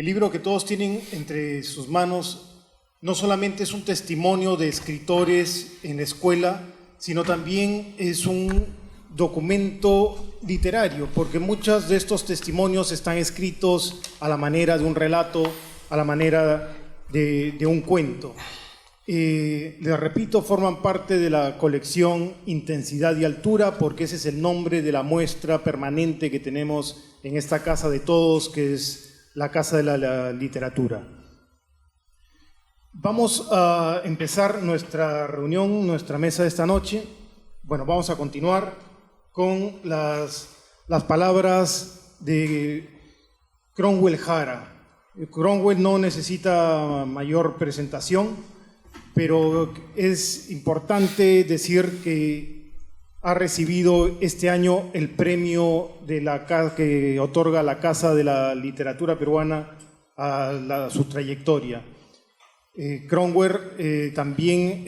libro que todos tienen entre sus manos no solamente es un testimonio de escritores en la escuela, sino también es un documento literario, porque muchos de estos testimonios están escritos a la manera de un relato, a la manera de un cuento. Les repito, forman parte de la colección Intensidad y Altura, porque ese es el nombre de la muestra permanente que tenemos en esta casa de todos, que es la Casa de la Literatura. Vamos a empezar nuestra reunión, nuestra mesa de esta noche. Bueno, vamos a continuar con las palabras de Cromwell Jara. Cromwell no necesita mayor presentación, pero es importante decir que ha recibido este año el premio que otorga la Casa de la Literatura Peruana a su trayectoria. Cromwell también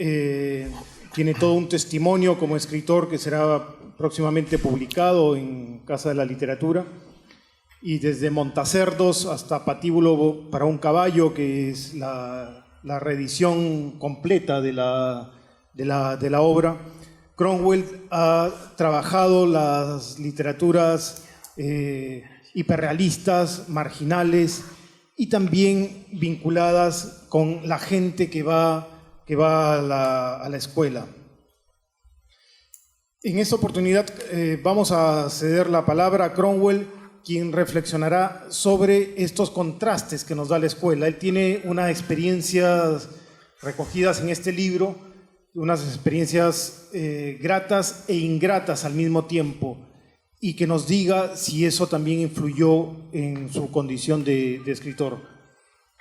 tiene todo un testimonio como escritor que será próximamente publicado en Casa de la Literatura, y desde Montacerdos hasta Patíbulo para un caballo, que es la reedición completa de la obra. Cromwell ha trabajado las literaturas hiperrealistas, marginales y también vinculadas con la gente que va a la escuela. En esta oportunidad vamos a ceder la palabra a Cromwell, quien reflexionará sobre estos contrastes que nos da la escuela. Él tiene unas experiencias recogidas en este libro, unas experiencias gratas e ingratas al mismo tiempo, y que nos diga si eso también influyó en su condición de escritor.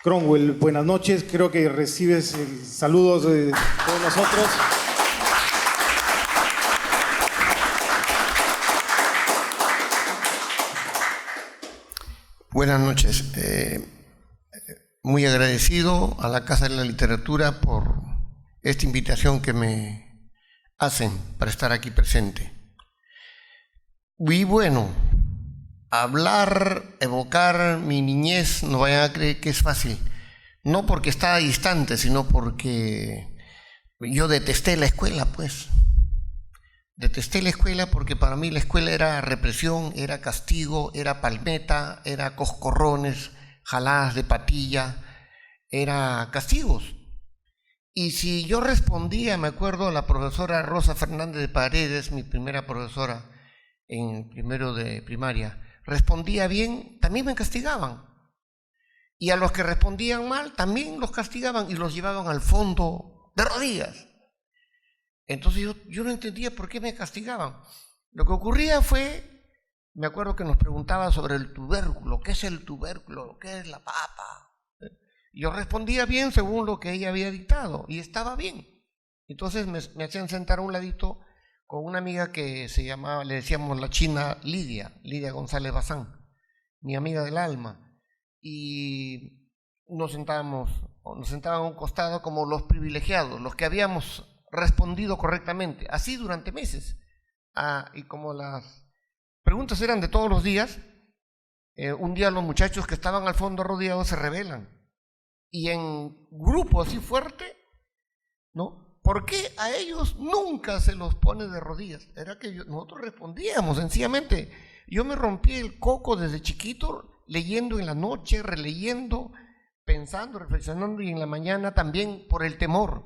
Cromwell, buenas noches, creo que recibes saludos de todos nosotros. Buenas noches. Muy agradecido a la Casa de la Literatura por esta invitación que me hacen para estar aquí presente. Y bueno, hablar, evocar mi niñez, no vayan a creer que es fácil. No porque estaba distante, sino porque yo detesté la escuela, pues. Detesté la escuela porque para mí la escuela era represión, era castigo, era palmeta, era coscorrones, jaladas de patilla, era castigos. Y si yo respondía, me acuerdo, a la profesora Rosa Fernández de Paredes, mi primera profesora en primero de primaria, respondía bien, también me castigaban. Y a los que respondían mal, también los castigaban y los llevaban al fondo de rodillas. Entonces yo no entendía por qué me castigaban. Lo que ocurría fue, me acuerdo que nos preguntaban sobre el tubérculo, ¿qué es el tubérculo? ¿Qué es la papa? Yo respondía bien según lo que ella había dictado y estaba bien. Entonces me hacían sentar a un ladito con una amiga que se llamaba, le decíamos la china Lidia González Bazán, mi amiga del alma. Y nos sentaban a un costado como los privilegiados, los que habíamos respondido correctamente, así durante meses. Y como las preguntas eran de todos los días, un día los muchachos que estaban al fondo arrodillados se rebelan, y en grupo así fuerte, ¿no? ¿Por qué a ellos nunca se los pone de rodillas? Era que nosotros respondíamos sencillamente. Yo me rompí el coco desde chiquito, leyendo en la noche, releyendo, pensando, reflexionando, y en la mañana también por el temor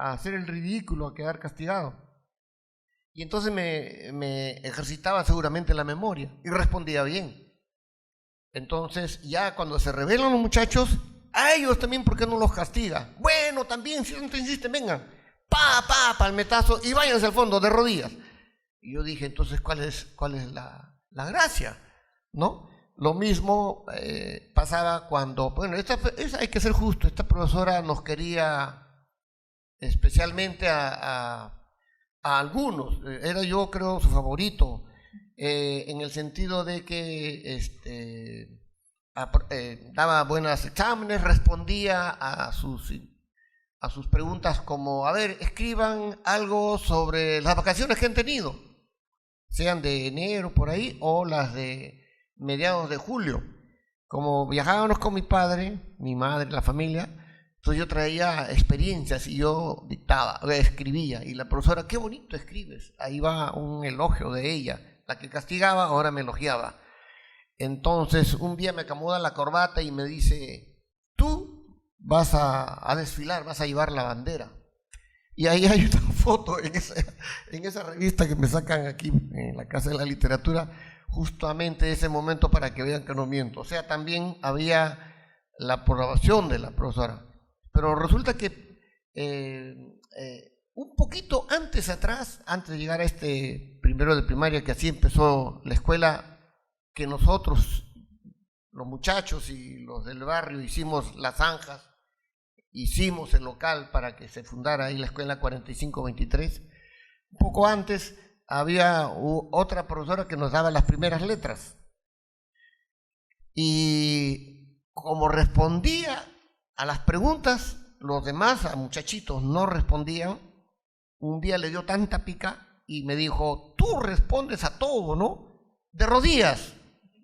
a hacer el ridículo, a quedar castigado. Y entonces me ejercitaba seguramente la memoria y respondía bien. Entonces ya cuando se rebelan los muchachos, a ellos también, ¿por qué no los castiga? Bueno, también, si no te insisten, vengan, palmetazo, y váyanse al fondo de rodillas. Y yo dije, entonces, ¿cuál es la gracia? ¿No? Lo mismo pasaba cuando, bueno, hay que ser justo, esta profesora nos quería especialmente a algunos, era yo creo su favorito, en el sentido de que daba buenos exámenes, respondía a sus preguntas como, a ver, escriban algo sobre las vacaciones que han tenido, sean de enero por ahí o las de mediados de julio. como viajábamos con mi padre, mi madre, la familia, entonces yo traía experiencias y yo dictaba, escribía, y la profesora, qué bonito escribes. Ahí va un elogio de ella. La que castigaba ahora me elogiaba. Entonces un día me acomoda la corbata y me dice, tú vas a desfilar, vas a llevar la bandera. Y ahí hay una foto en esa revista que me sacan aquí en la Casa de la Literatura, justamente ese momento para que vean que no miento. O sea, también había la aprobación de la profesora. Pero resulta que un poquito antes atrás, antes de llegar a este primero de primaria, que así empezó la escuela, que nosotros, los muchachos y los del barrio, hicimos las zanjas, hicimos el local para que se fundara ahí la escuela 4523. Un poco antes había otra profesora que nos daba las primeras letras. Y como respondía a las preguntas, los demás muchachitos no respondían. Un día le dio tanta pica y me dijo, tú respondes a todo, ¿no? De rodillas,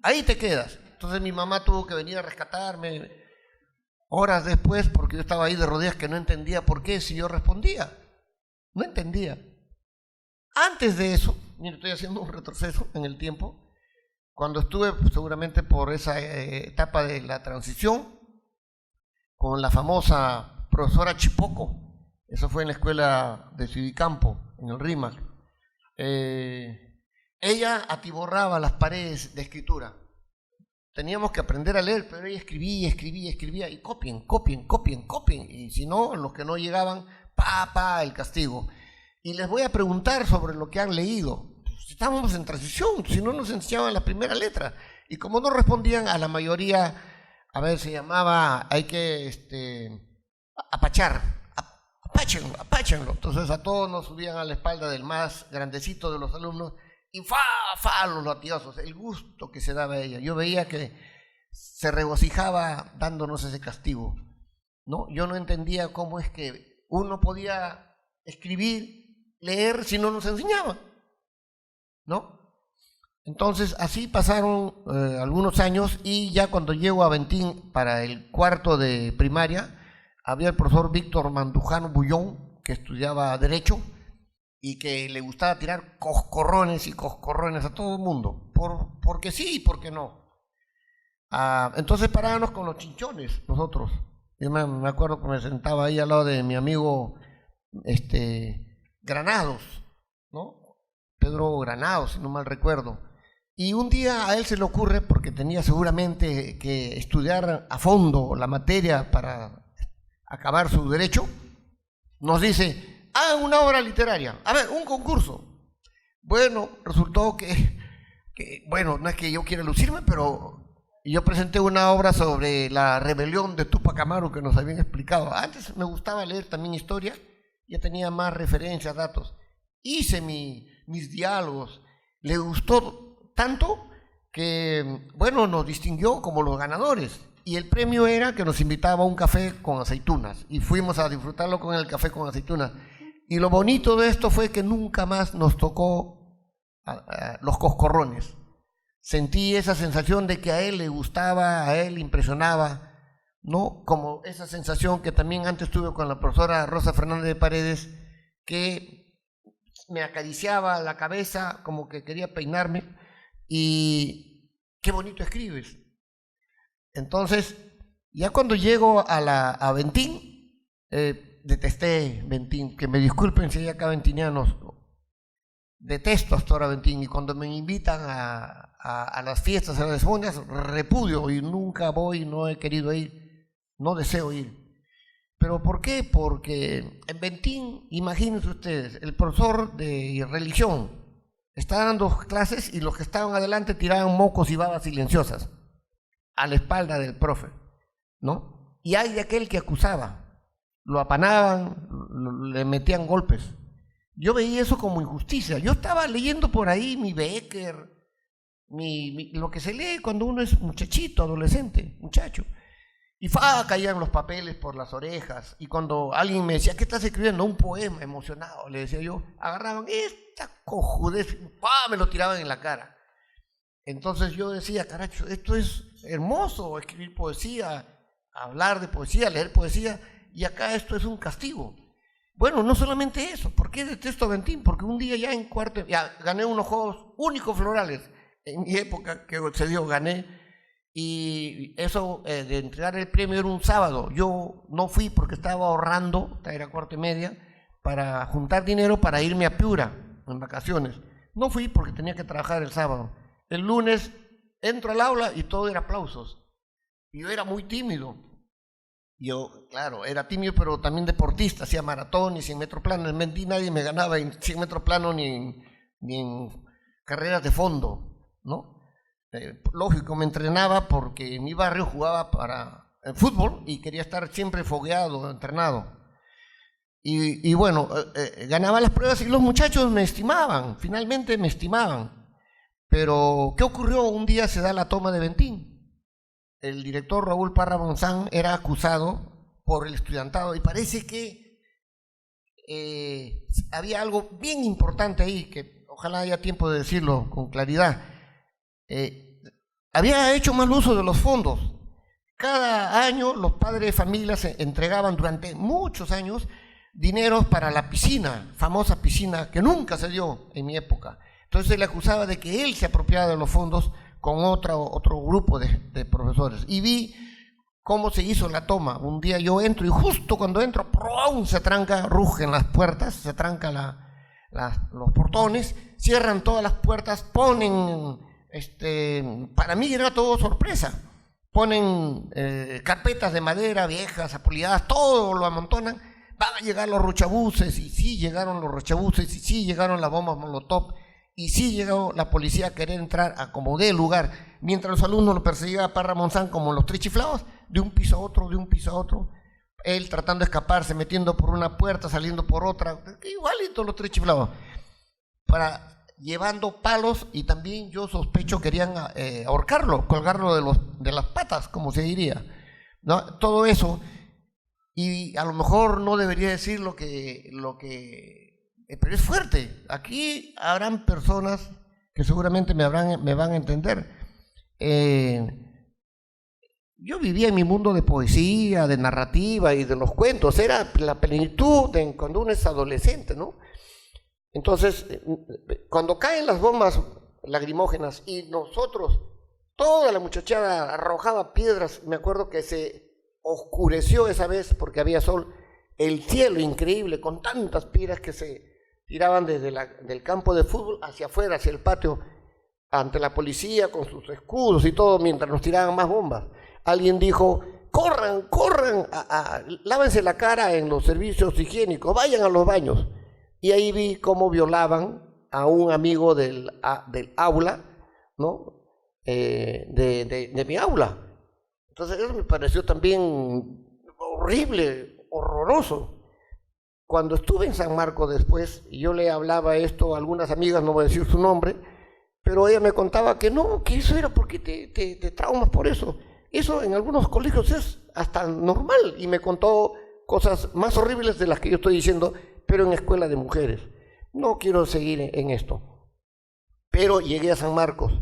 ahí te quedas. Entonces mi mamá tuvo que venir a rescatarme horas después, porque yo estaba ahí de rodillas que no entendía por qué si yo respondía. No entendía. Antes de eso, mira, estoy haciendo un retroceso en el tiempo, cuando estuve seguramente por esa etapa de la transición, con la famosa profesora Chipoco, eso fue en la escuela de Ciudicampo, en el RIMAC. Ella atiborraba las paredes de escritura. Teníamos que aprender a leer, pero ella escribía, y copien, y si no, los que no llegaban, el castigo. Y les voy a preguntar sobre lo que han leído. Estábamos en transición, si no nos enseñaban la primera letra, y como no respondían a la mayoría, a ver, se llamaba, hay que apáchenlo. Entonces a todos nos subían a la espalda del más grandecito de los alumnos, y los latigazos, el gusto que se daba a ella. Yo veía que se regocijaba dándonos ese castigo, ¿no? Yo no entendía cómo es que uno podía escribir, leer, si no nos enseñaba, ¿no? Entonces así pasaron algunos años, y ya cuando llego a Ventín para el cuarto de primaria, había el profesor Víctor Mandujano Bullón, que estudiaba Derecho, y que le gustaba tirar coscorrones a todo el mundo, porque sí y porque no. Entonces parábamos con los chinchones nosotros. Yo me acuerdo que me sentaba ahí al lado de mi amigo Granados, ¿no? Pedro Granados, si no mal recuerdo. Y un día a él se le ocurre, porque tenía seguramente que estudiar a fondo la materia para acabar su derecho, nos dice, hagan una obra literaria, a ver, un concurso. Bueno, resultó que bueno, no es que yo quiera lucirme, pero yo presenté una obra sobre la rebelión de Túpac Amaru que nos habían explicado. Antes me gustaba leer también historia, ya tenía más referencias, datos. Hice mis diálogos, le gustó tanto que, bueno, nos distinguió como los ganadores. Y el premio era que nos invitaba a un café con aceitunas, y fuimos a disfrutarlo con el café con aceitunas. Y lo bonito de esto fue que nunca más nos tocó los coscorrones. Sentí esa sensación de que a él le gustaba, a él le impresionaba, ¿no? Como esa sensación que también antes tuve con la profesora Rosa Fernández de Paredes, que me acariciaba la cabeza como que quería peinarme, y qué bonito escribes. Entonces, ya cuando llego a Ventín, detesté Ventín, que me disculpen si hay acá ventinianos, detesto hasta ahora Ventín, y cuando me invitan a las fiestas, a las ceremonias, repudio, y nunca voy, no he querido ir, no deseo ir. ¿Pero por qué? Porque en Ventín, imagínense ustedes, el profesor de religión estaba dando clases, y los que estaban adelante tiraban mocos y babas silenciosas a la espalda del profe, ¿no? Y hay de aquel que acusaba, lo apanaban, le metían golpes. Yo veía eso como injusticia. Yo estaba leyendo por ahí mi Becker, lo que se lee cuando uno es muchachito, adolescente, muchacho. Y caían los papeles por las orejas. Y cuando alguien me decía, ¿qué estás escribiendo? Un poema, emocionado, le decía yo, agarraban esta cojudez, me lo tiraban en la cara. Entonces yo decía, caracho, esto es hermoso escribir poesía, hablar de poesía, leer poesía, y acá esto es un castigo. Bueno, no solamente eso. ¿Por qué detesto a Ventín? Porque un día ya en cuarto, ya gané unos Juegos Únicos Florales, en mi época que se dio, gané, y eso de entregar el premio era un sábado. Yo no fui porque estaba ahorrando, era 4:30, para juntar dinero para irme a Piura en vacaciones. No fui porque tenía que trabajar el sábado. El lunes entro al aula y todo era aplausos. Y yo era muy tímido. Yo, claro, era tímido, pero también deportista, hacía maratón y 100 metros plano. En Mendy nadie me ganaba en 100 metros plano ni en carreras de fondo, ¿no? Lógico, me entrenaba porque en mi barrio jugaba para el fútbol y quería estar siempre fogueado, entrenado. Y bueno, ganaba las pruebas y los muchachos me estimaban, finalmente me estimaban. Pero, ¿qué ocurrió? Un día se da la toma de Ventín. El director Raúl Parra Monzán era acusado por el estudiantado y parece que había algo bien importante ahí, que ojalá haya tiempo de decirlo con claridad. Había hecho mal uso de los fondos. Cada año los padres de familia se entregaban durante muchos años dineros para la piscina, famosa piscina que nunca se dio en mi época. Entonces se le acusaba de que él se apropiaba de los fondos con otro grupo de profesores. Y vi cómo se hizo la toma. Un día yo entro y justo cuando entro, ¡prum!, se tranca, rugen las puertas, se trancan los portones, cierran todas las puertas, ponen, para mí era todo sorpresa, ponen carpetas de madera viejas, apolilladas, todo lo amontonan, van a llegar los rochabuses, y sí llegaron los rochabuses, y sí llegaron las bombas molotov, y sí llegó la policía a querer entrar a como dé lugar, mientras los alumnos lo perseguían a Parra Monzán como los tres chiflados, de un piso a otro, de un piso a otro, él tratando de escaparse, metiendo por una puerta, saliendo por otra, igualito los tres chiflados, llevando palos, y también yo sospecho querían ahorcarlo, colgarlo de las patas, como se diría, ¿no? Todo eso, y a lo mejor no debería decir lo que pero es fuerte. Aquí habrán personas que seguramente me van a entender. Yo vivía en mi mundo de poesía, de narrativa y de los cuentos. Era la plenitud de cuando uno es adolescente, ¿no? Entonces, cuando caen las bombas lacrimógenas y nosotros, toda la muchachada arrojaba piedras, me acuerdo que se oscureció esa vez porque había sol, el cielo increíble, con tantas piedras que se tiraban desde del campo de fútbol hacia afuera, hacia el patio, ante la policía con sus escudos y todo, mientras nos tiraban más bombas. Alguien dijo, corran, lávense la cara en los servicios higiénicos, vayan a los baños. Y ahí vi cómo violaban a un amigo del aula, ¿no? De mi aula. Entonces eso me pareció también horrible, horroroso. Cuando estuve en San Marcos después, y yo le hablaba esto a algunas amigas, no voy a decir su nombre, pero ella me contaba que no, que eso era porque te traumas por eso. Eso en algunos colegios es hasta normal, y me contó cosas más horribles de las que yo estoy diciendo, pero en escuela de mujeres. No quiero seguir en esto. Pero llegué a San Marcos,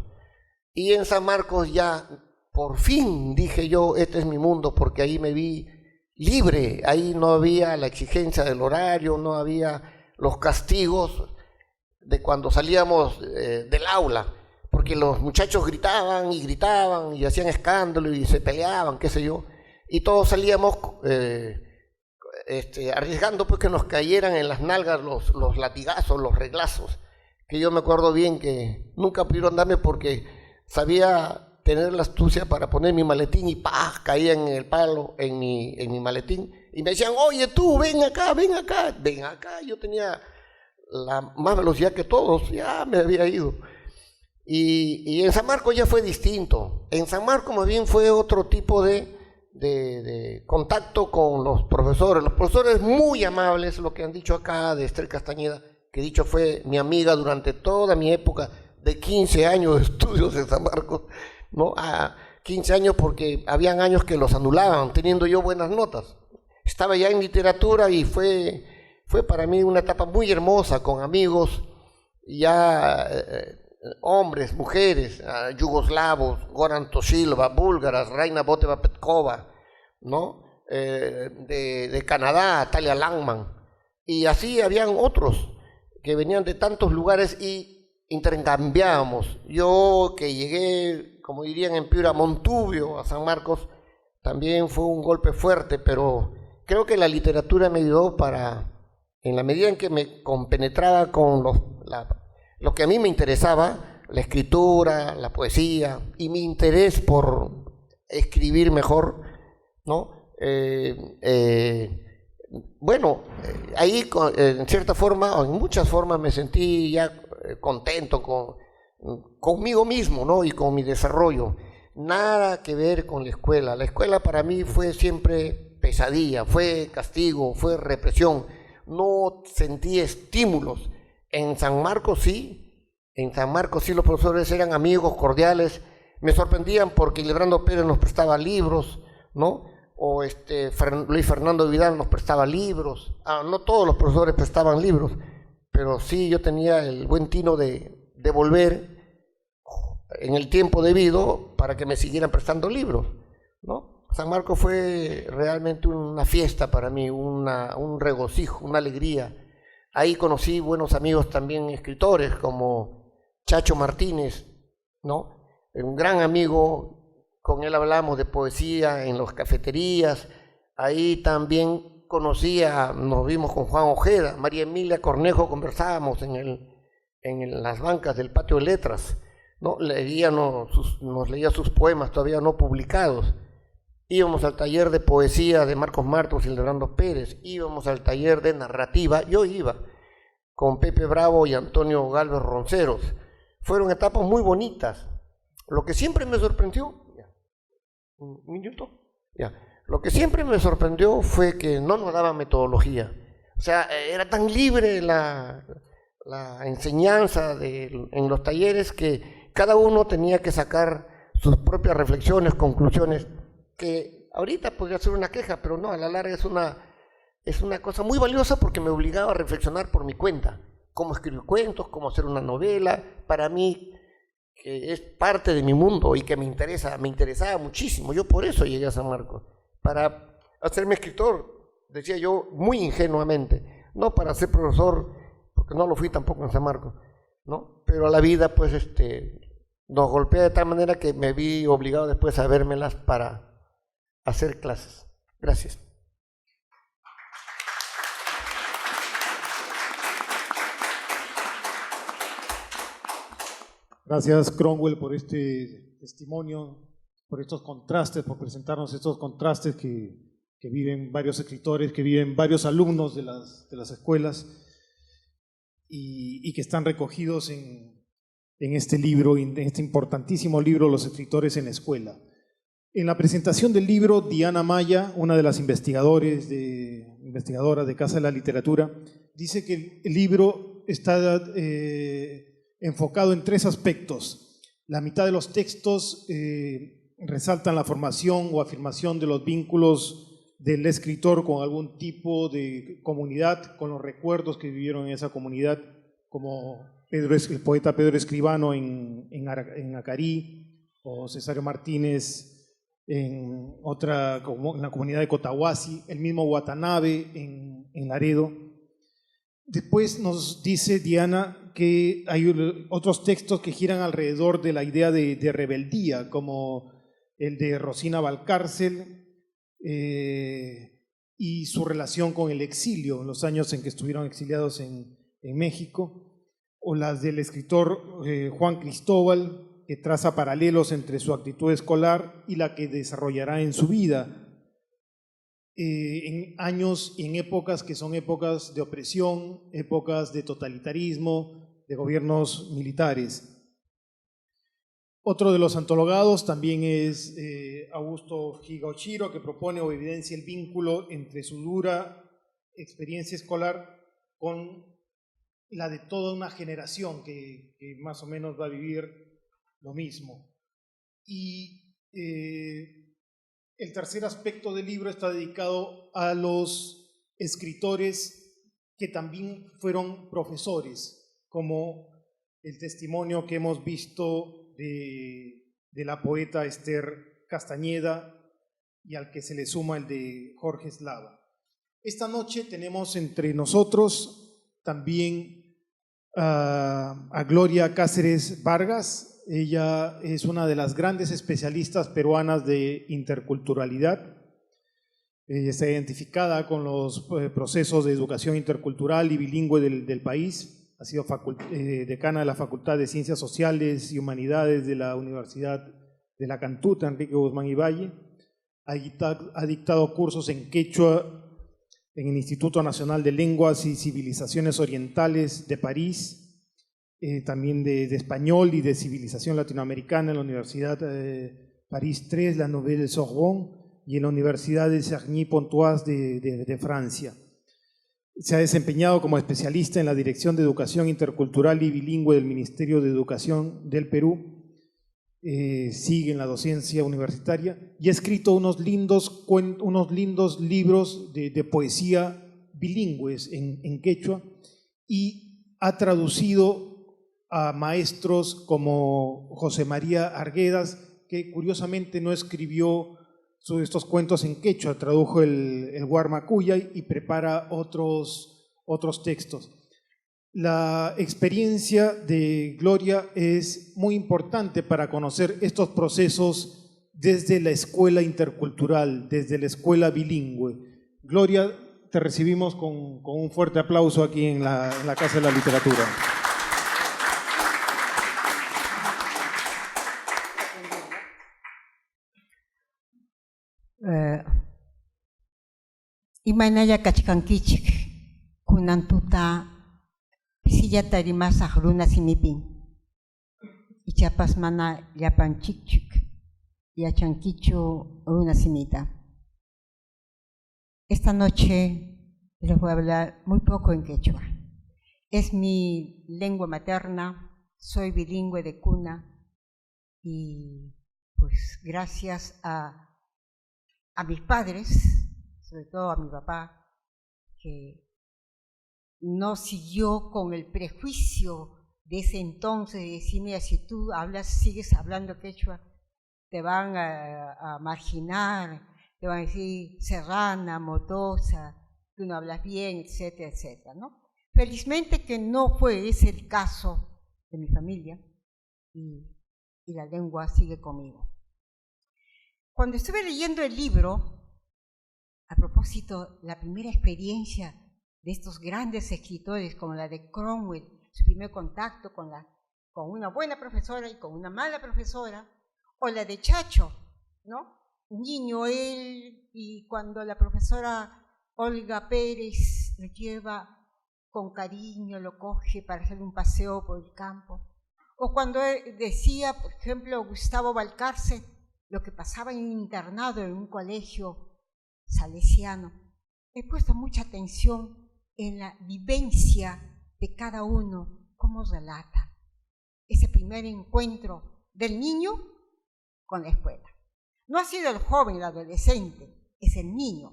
y en San Marcos ya por fin dije yo, este es mi mundo, porque ahí me vi libre, ahí no había la exigencia del horario, no había los castigos de cuando salíamos del aula, porque los muchachos gritaban y hacían escándalo y se peleaban, qué sé yo, y todos salíamos arriesgando pues que nos cayeran en las nalgas los latigazos, los reglazos, que yo me acuerdo bien que nunca pudieron darme porque sabía tener la astucia para poner mi maletín y ¡pah!, caía en el palo, en mi maletín, y me decían, oye tú, ven acá, yo tenía la más velocidad que todos, ya me había ido. Y en San Marcos ya fue distinto. En San Marcos más bien fue otro tipo de contacto con los profesores muy amables, lo que han dicho acá de Esther Castañeda, que dicho fue mi amiga durante toda mi época de 15 años de estudios en San Marcos, ¿no? A 15 años porque habían años que los anulaban, teniendo yo buenas notas. Estaba ya en literatura y fue para mí una etapa muy hermosa, con amigos, ya hombres, mujeres, yugoslavos, Goran Tosilva, búlgaras, Raina Boteva Petkova, ¿no? De Canadá, Talia Langman, y así habían otros que venían de tantos lugares y intercambiábamos. Yo que llegué, como dirían en Piura, Montubio, a San Marcos, también fue un golpe fuerte, pero creo que la literatura me ayudó para, en la medida en que me compenetraba con lo que a mí me interesaba, la escritura, la poesía, y mi interés por escribir mejor, ¿no? Bueno, ahí en cierta forma, o en muchas formas, me sentí ya contento conmigo mismo, ¿no? Y con mi desarrollo. Nada que ver con la escuela. La escuela para mí fue siempre pesadilla, fue castigo, fue represión. No sentí estímulos. En San Marcos sí, los profesores eran amigos cordiales. Me sorprendían porque Librando Pérez nos prestaba libros, ¿no? O Luis Fernando Vidal nos prestaba libros. No todos los profesores prestaban libros, pero sí yo tenía el buen tino de devolver en el tiempo debido para que me siguieran prestando libros, ¿no? San Marcos fue realmente una fiesta para mí, un regocijo, una alegría. Ahí conocí buenos amigos también escritores como Chacho Martínez, ¿no? Un gran amigo, con él hablamos de poesía en las cafeterías. Ahí también nos vimos con Juan Ojeda, María Emilia Cornejo, conversábamos en las bancas del patio de letras, ¿no? Nos leía sus poemas todavía no publicados. Íbamos al taller de poesía de Marcos Martos y Leonardo Pérez, íbamos al taller de narrativa, yo iba con Pepe Bravo y Antonio Galvez Ronceros. Fueron etapas muy bonitas. Lo que siempre me sorprendió, un minuto, lo que siempre me sorprendió fue que no nos daban metodología. O sea, era tan libre la enseñanza en los talleres que cada uno tenía que sacar sus propias reflexiones, conclusiones, que ahorita podría ser una queja, pero no, a la larga es una cosa muy valiosa porque me obligaba a reflexionar por mi cuenta, cómo escribir cuentos, cómo hacer una novela. Para mí, que es parte de mi mundo y que me interesaba muchísimo. Yo por eso llegué a San Marcos, para hacerme escritor, decía yo muy ingenuamente, no para ser profesor, porque no lo fui tampoco en San Marcos, ¿no? Pero la vida pues nos golpea de tal manera que me vi obligado después a vérmelas para hacer clases. Gracias. Gracias, Cromwell, por este testimonio, por estos contrastes, por presentarnos estos contrastes que viven varios escritores, que viven varios alumnos de las escuelas y que están recogidos en este libro, en este importantísimo libro, Los escritores en la escuela. En la presentación del libro, Diana Maya, una de las investigadoras de Casa de la Literatura, dice que el libro está enfocado en 3 aspectos. La mitad de los textos resaltan la formación o afirmación de los vínculos del escritor con algún tipo de comunidad, con los recuerdos que vivieron en esa comunidad, como el poeta Pedro Escribano en Acarí, o Cesario Martínez en la comunidad de Cotahuasi, el mismo Watanabe en Laredo. Después nos dice Diana que hay otros textos que giran alrededor de la idea de rebeldía, como el de Rosina Valcárcel y su relación con el exilio, en los años en que estuvieron exiliados en México, o las del escritor Juan Cristóbal, que traza paralelos entre su actitud escolar y la que desarrollará en su vida, en años y en épocas que son épocas de opresión, épocas de totalitarismo, de gobiernos militares. Otro de los antologados también es Augusto Higashiro, que propone o evidencia el vínculo entre su dura experiencia escolar con la de toda una generación que más o menos va a vivir lo mismo. Y el tercer aspecto del libro está dedicado a los escritores que también fueron profesores, como el testimonio que hemos visto de la poeta Esther Castañeda y al que se le suma el de Jorge Eslava. Esta noche tenemos entre nosotros también a Gloria Cáceres Vargas. Ella es una de las grandes especialistas peruanas de interculturalidad. Está identificada con los procesos de educación intercultural y bilingüe del país. Ha sido decana de la Facultad de Ciencias Sociales y Humanidades de la Universidad de la Cantuta, Enrique Guzmán y Valle. Ha dictado cursos en quechua en el Instituto Nacional de Lenguas y Civilizaciones Orientales de París, también de español y de civilización latinoamericana en la Universidad París 3, la Nouvelle Sorbonne, y en la Universidad de Cerny-Pontoise de Francia. Se ha desempeñado como especialista en la Dirección de Educación Intercultural y Bilingüe del Ministerio de Educación del Perú. Sigue en la docencia universitaria y ha escrito unos lindos libros de poesía bilingües en quechua, y ha traducido a maestros como José María Arguedas, que curiosamente no escribió estos cuentos en quechua, tradujo el Guarmacuyay y prepara otros textos. La experiencia de Gloria es muy importante para conocer estos procesos desde la escuela intercultural, desde la escuela bilingüe. Gloria, te recibimos con un fuerte aplauso aquí en la Casa de la Literatura. Imaynalla kachkankichik kunantuta pisilla tarimasaq runa simipin ichapas mana llapanchikchik yachankichu runa simita. Esta noche les voy a hablar muy poco en quechua. Es mi lengua materna, soy bilingüe de cuna y pues gracias a mis padres, sobre todo a mi papá, que no siguió con el prejuicio de ese entonces de decirme, si tú sigues hablando quechua, te van a marginar, te van a decir serrana, motosa, tú no hablas bien, etcétera, etcétera, ¿no? Felizmente que no fue ese el caso de mi familia y la lengua sigue conmigo. Cuando estuve leyendo el libro, a propósito, la primera experiencia de estos grandes escritores, como la de Cromwell, su primer contacto con una buena profesora y con una mala profesora, o la de Chacho, ¿no? Un niño él, y cuando la profesora Olga Pérez lo lleva con cariño, lo coge para hacer un paseo por el campo, o cuando decía, por ejemplo, Gustavo Valcarce, lo que pasaba en un internado, en un colegio salesiano. He puesto mucha atención en la vivencia de cada uno, cómo relata ese primer encuentro del niño con la escuela. No ha sido el joven, el adolescente, es el niño,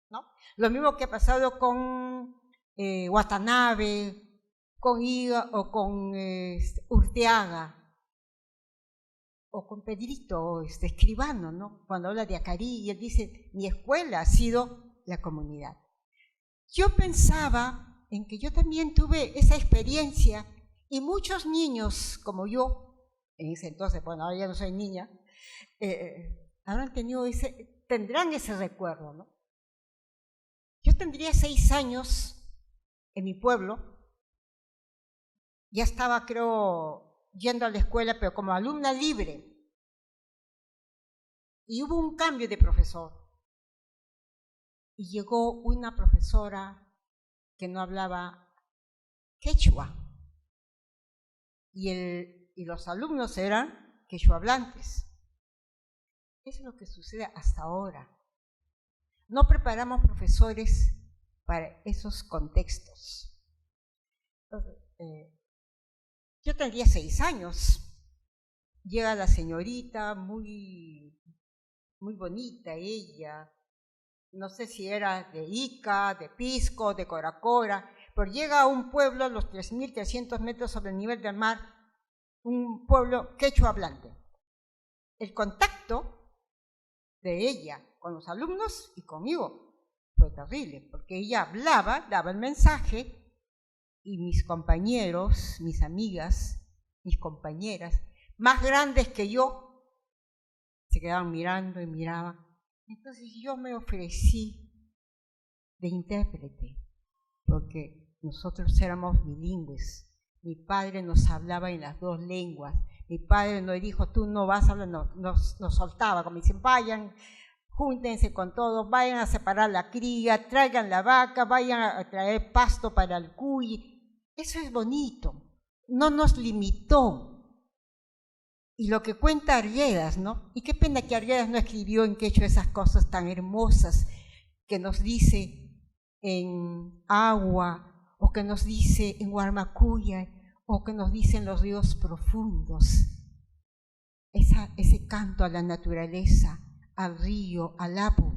¿no? Lo mismo que ha pasado con Watanabe, con Iga o con Urteaga, o con Pedrito Escribano, ¿no? Cuando habla de Acarí, y él dice, mi escuela ha sido la comunidad. Yo pensaba en que yo también tuve esa experiencia, y muchos niños como yo, en ese entonces, bueno, ahora ya no soy niña, tendrán ese recuerdo, ¿no? Yo tendría 6 años en mi pueblo, ya estaba, creo, yendo a la escuela, pero como alumna libre. Y hubo un cambio de profesor. Y llegó una profesora que no hablaba quechua. Y los alumnos eran quechua hablantes. Eso es lo que sucede hasta ahora. No preparamos profesores para esos contextos. Entonces, yo tendría 6 años. Llega la señorita, muy bonita ella. No sé si era de Ica, de Pisco, de Coracora, pero llega a un pueblo a los 3.300 metros sobre el nivel del mar, un pueblo quechua hablante. El contacto de ella con los alumnos y conmigo fue terrible, porque ella hablaba, daba el mensaje, y mis compañeros, mis amigas, mis compañeras, más grandes que yo, se quedaban mirando y miraban. Entonces yo me ofrecí de intérprete, porque nosotros éramos bilingües. Mi padre nos hablaba en las dos lenguas. Mi padre nos dijo, tú no vas a hablar, nos soltaba, como dicen, vayan, júntense con todos, vayan a separar la cría, traigan la vaca, vayan a traer pasto para el cuy. Eso es bonito, no nos limitó. Y lo que cuenta Arguedas, ¿no? Y qué pena que Arguedas no escribió en quechua esas cosas tan hermosas que nos dice en Agua, o que nos dice en Huarmacuya, o que nos dicen los ríos profundos. Ese canto a la naturaleza, al río, al lago,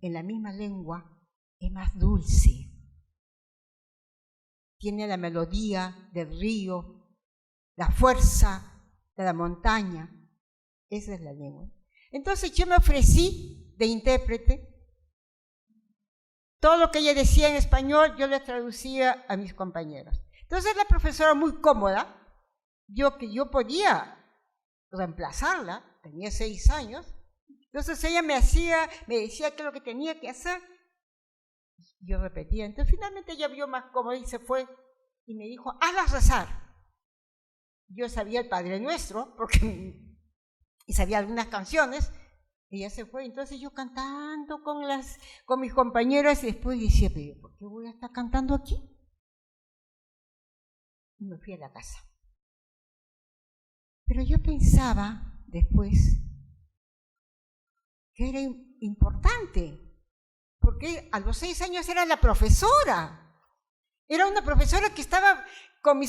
en la misma lengua, es más dulce. Tiene la melodía del río, la fuerza de la montaña. Esa es la lengua. Entonces yo me ofrecí de intérprete. Todo lo que ella decía en español, yo le traducía a mis compañeros. Entonces la profesora muy cómoda, yo podía reemplazarla, tenía 6 años, entonces ella me decía qué es lo que tenía que hacer. Yo repetía, entonces finalmente ella vio más cómoda y se fue y me dijo, hazlas rezar. Yo sabía el Padre Nuestro, y sabía algunas canciones, y ella se fue. Entonces yo cantando con mis compañeras, y después decía, pero ¿por qué voy a estar cantando aquí? Y me fui a la casa. Pero yo pensaba después que era importante, porque a los 6 años era la profesora. Era una profesora que estaba con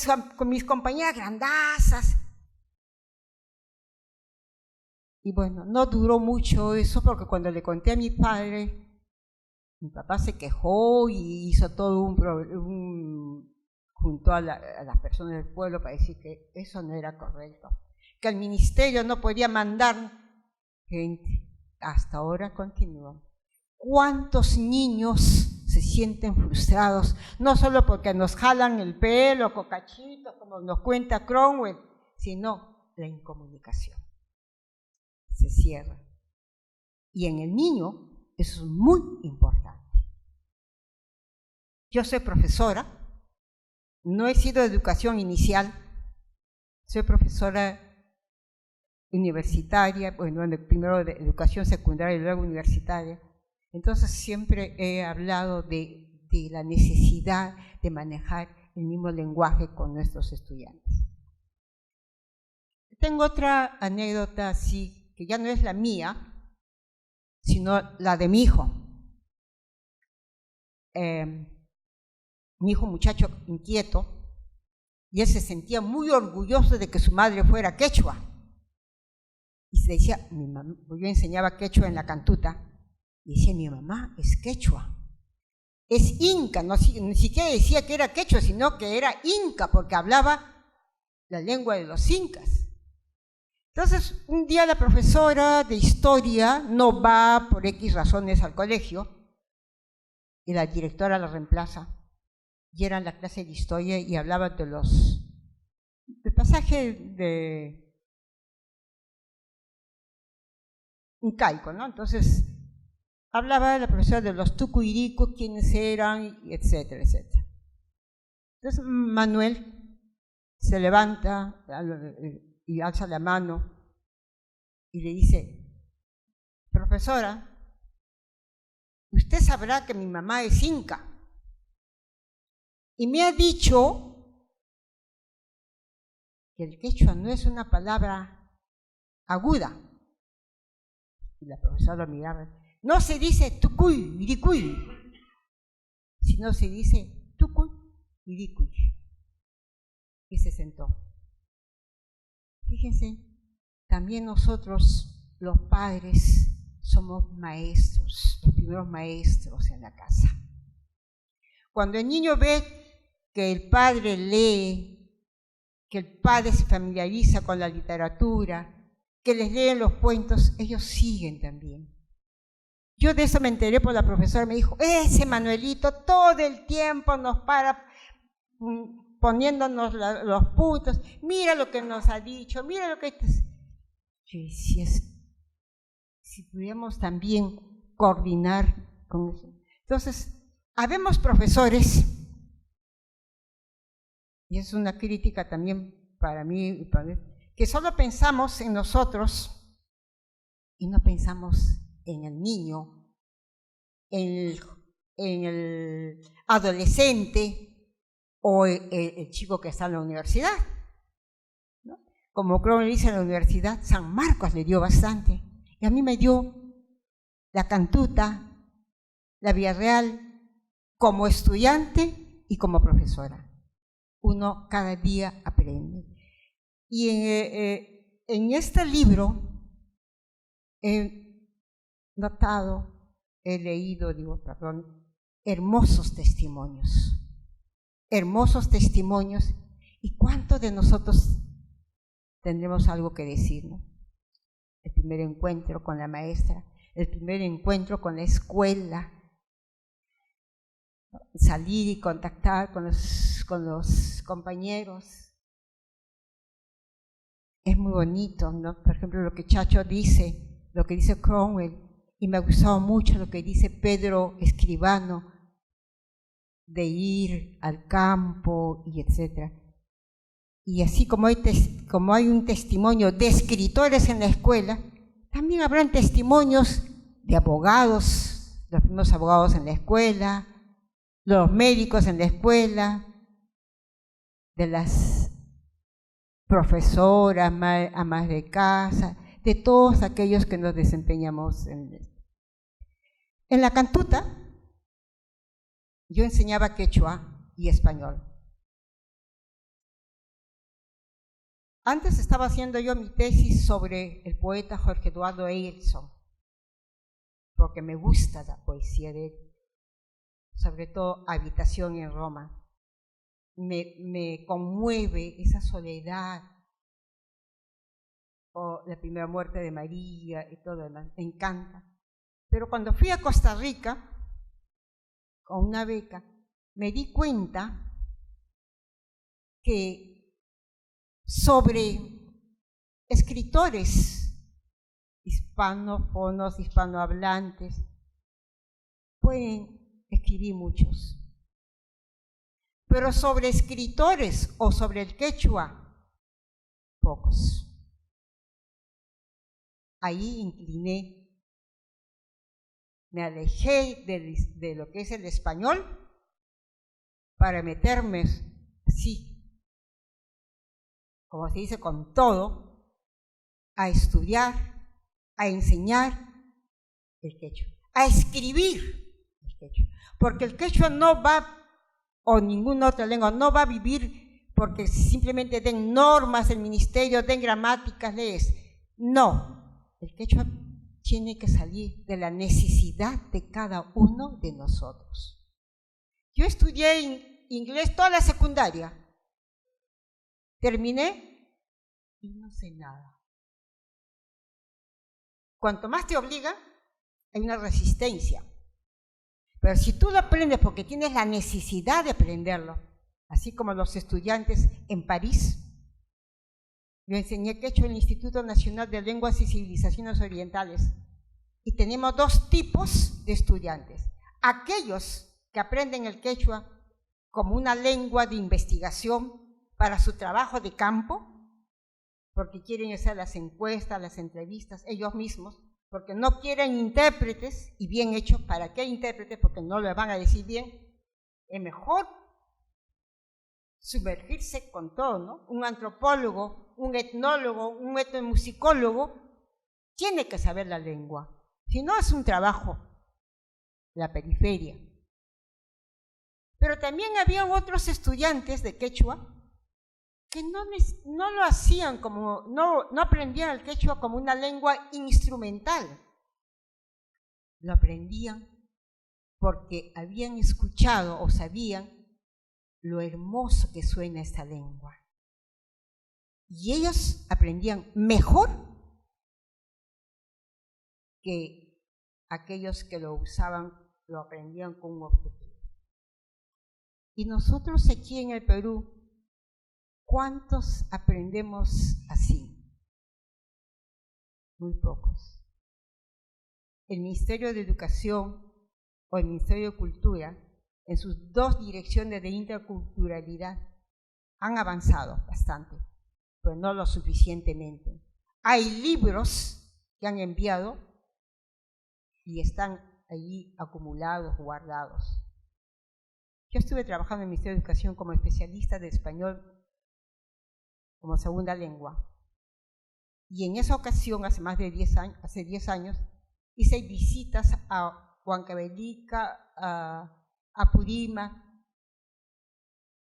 mis compañeras grandazas. Y bueno, no duró mucho eso, porque cuando le conté a mi padre, mi papá se quejó y hizo todo junto a las personas del pueblo para decir que eso no era correcto, que el ministerio no podía mandar gente. Hasta ahora continúa. ¿Cuántos niños se sienten frustrados? No solo porque nos jalan el pelo, cocachitos, como nos cuenta Cromwell, sino la incomunicación. Se cierra. Y en el niño eso es muy importante. Yo soy profesora, no he sido de educación inicial, soy profesora universitaria, bueno, primero de educación secundaria y luego universitaria. Entonces siempre he hablado de la necesidad de manejar el mismo lenguaje con nuestros estudiantes. Tengo otra anécdota así, que ya no es la mía, sino la de mi hijo. Mi hijo, muchacho inquieto, y él se sentía muy orgulloso de que su madre fuera quechua. Y se decía, yo enseñaba quechua en la cantuta, y decía, mi mamá es quechua, es inca, ni siquiera decía que era quechua, sino que era inca, porque hablaba la lengua de los incas. Entonces, un día la profesora de historia no va por X razones al colegio, y la directora la reemplaza, y era en la clase de historia, y hablaba del pasaje de incaico, ¿no? Entonces, hablaba la profesora de los tucuiricos, quiénes eran, etcétera, etcétera. Entonces Manuel se levanta y alza la mano y le dice, profesora, usted sabrá que mi mamá es inca y me ha dicho que el quechua no es una palabra aguda. Y la profesora lo miraba. No se dice tucuy, iricuy, sino se dice tucuy, iricuy. Y se sentó. Fíjense, también nosotros, los padres, somos maestros, los primeros maestros en la casa. Cuando el niño ve que el padre lee, que el padre se familiariza con la literatura, que les leen los cuentos, ellos siguen también. Yo de eso me enteré por la profesora, me dijo, ese Manuelito todo el tiempo nos para poniéndonos los puntos, mira lo que nos ha dicho, mira lo que... Yo decía, si pudiéramos también coordinar con eso. Entonces, habemos profesores, y es una crítica también para mí y para él, que solo pensamos en nosotros y no pensamos en el niño, en el adolescente o el chico que está en la universidad, ¿no? Como creo que dice en la universidad, San Marcos le dio bastante, y a mí me dio la Cantuta, la Villarreal, como estudiante y como profesora. Uno cada día aprende. Y en este libro he notado, he leído, hermosos testimonios. Hermosos testimonios. ¿Y cuántos de nosotros tendremos algo que decir, ¿no? El primer encuentro con la maestra, el primer encuentro con la escuela, salir y contactar con los compañeros. Es muy bonito, ¿no? Por ejemplo, lo que Chacho dice, lo que dice Cromwell, y me ha gustado mucho lo que dice Pedro Escribano, de ir al campo y etcétera. Y así como hay un testimonio de escritores en la escuela, también habrán testimonios de abogados, los primeros abogados en la escuela, los médicos en la escuela, de las profesoras, amas de casa, de todos aquellos que nos desempeñamos en la Cantuta. Yo enseñaba quechua y español. Antes estaba haciendo yo mi tesis sobre el poeta Jorge Eduardo Eilson, porque me gusta la poesía de él, sobre todo Habitación en Roma. Me conmueve esa soledad, o la primera muerte de María y todo lo demás, me encanta. Pero cuando fui a Costa Rica, con una beca, me di cuenta que sobre escritores hispanófonos, hispanohablantes, pueden escribir muchos. Pero sobre escritores o sobre el quechua, pocos. Ahí incliné, me alejé de lo que es el español para meterme, sí, como se dice, con todo, a estudiar, a enseñar el quechua, a escribir el quechua. Porque el quechua no va, o ninguna otra lengua, no va a vivir porque simplemente den normas el ministerio, den gramáticas, leyes. No, el quechua tiene que salir de la necesidad de cada uno de nosotros. Yo estudié inglés toda la secundaria. Terminé y no sé nada. Cuanto más te obligan, hay una resistencia. Pero si tú lo aprendes porque tienes la necesidad de aprenderlo, así como los estudiantes en París, yo enseñé quechua en el Instituto Nacional de Lenguas y Civilizaciones Orientales, y tenemos dos tipos de estudiantes. Aquellos que aprenden el quechua como una lengua de investigación para su trabajo de campo, porque quieren hacer las encuestas, las entrevistas ellos mismos, porque no quieren intérpretes, y bien hecho, ¿para qué intérpretes? Porque no lo van a decir bien. Es mejor sumergirse con todo, ¿no? Un antropólogo, un etnólogo, un etnomusicólogo, tiene que saber la lengua. Si no, es un trabajo, la periferia. Pero también había otros estudiantes de quechua que no lo hacían como, no aprendían el quechua como una lengua instrumental. Lo aprendían porque habían escuchado o sabían lo hermoso que suena esta lengua. Y ellos aprendían mejor que aquellos que lo usaban, lo aprendían con un objetivo. Y nosotros aquí en el Perú, ¿cuántos aprendemos así? Muy pocos. El Ministerio de Educación o el Ministerio de Cultura, en sus dos direcciones de interculturalidad, han avanzado bastante, pero no lo suficientemente. Hay libros que han enviado y están allí acumulados, guardados. Yo estuve trabajando en el Ministerio de Educación como especialista de español como segunda lengua. Y en esa ocasión, hace 10 años, hice visitas a Huancavelica, a Apurímac,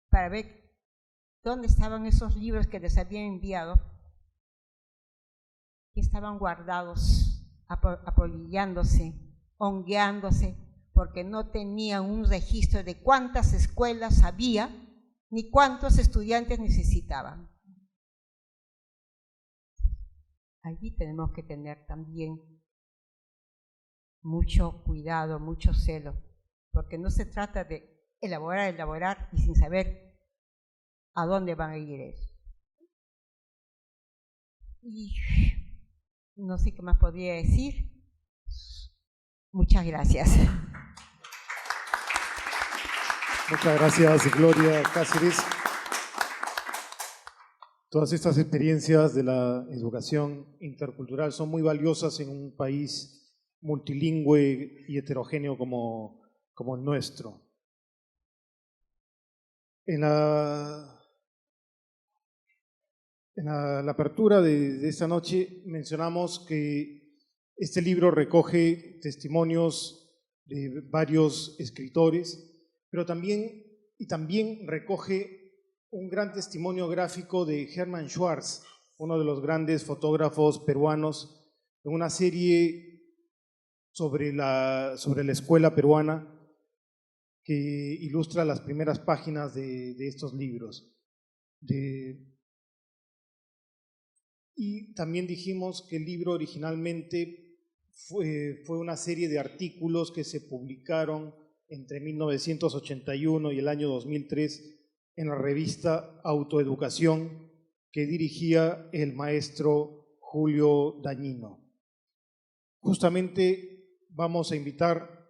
para ver dónde estaban esos libros que les habían enviado, que estaban guardados, apolillándose, hongueándose, porque no tenían un registro de cuántas escuelas había ni cuántos estudiantes necesitaban. Allí tenemos que tener también mucho cuidado, mucho celo, porque no se trata de elaborar y sin saber a dónde van a ir eso. Y no sé qué más podría decir. Muchas gracias. Muchas gracias, Gloria Cáceres. Todas estas experiencias de la educación intercultural son muy valiosas en un país multilingüe y heterogéneo como el nuestro. En la apertura de esta noche mencionamos que este libro recoge testimonios de varios escritores, pero también recoge un gran testimonio gráfico de Hermann Schwarz, uno de los grandes fotógrafos peruanos, en una serie sobre la escuela peruana que ilustra las primeras páginas de estos libros. Y también dijimos que el libro originalmente fue una serie de artículos que se publicaron entre 1981 y el año 2003 en la revista Autoeducación que dirigía el maestro Julio Dañino. Justamente vamos a invitar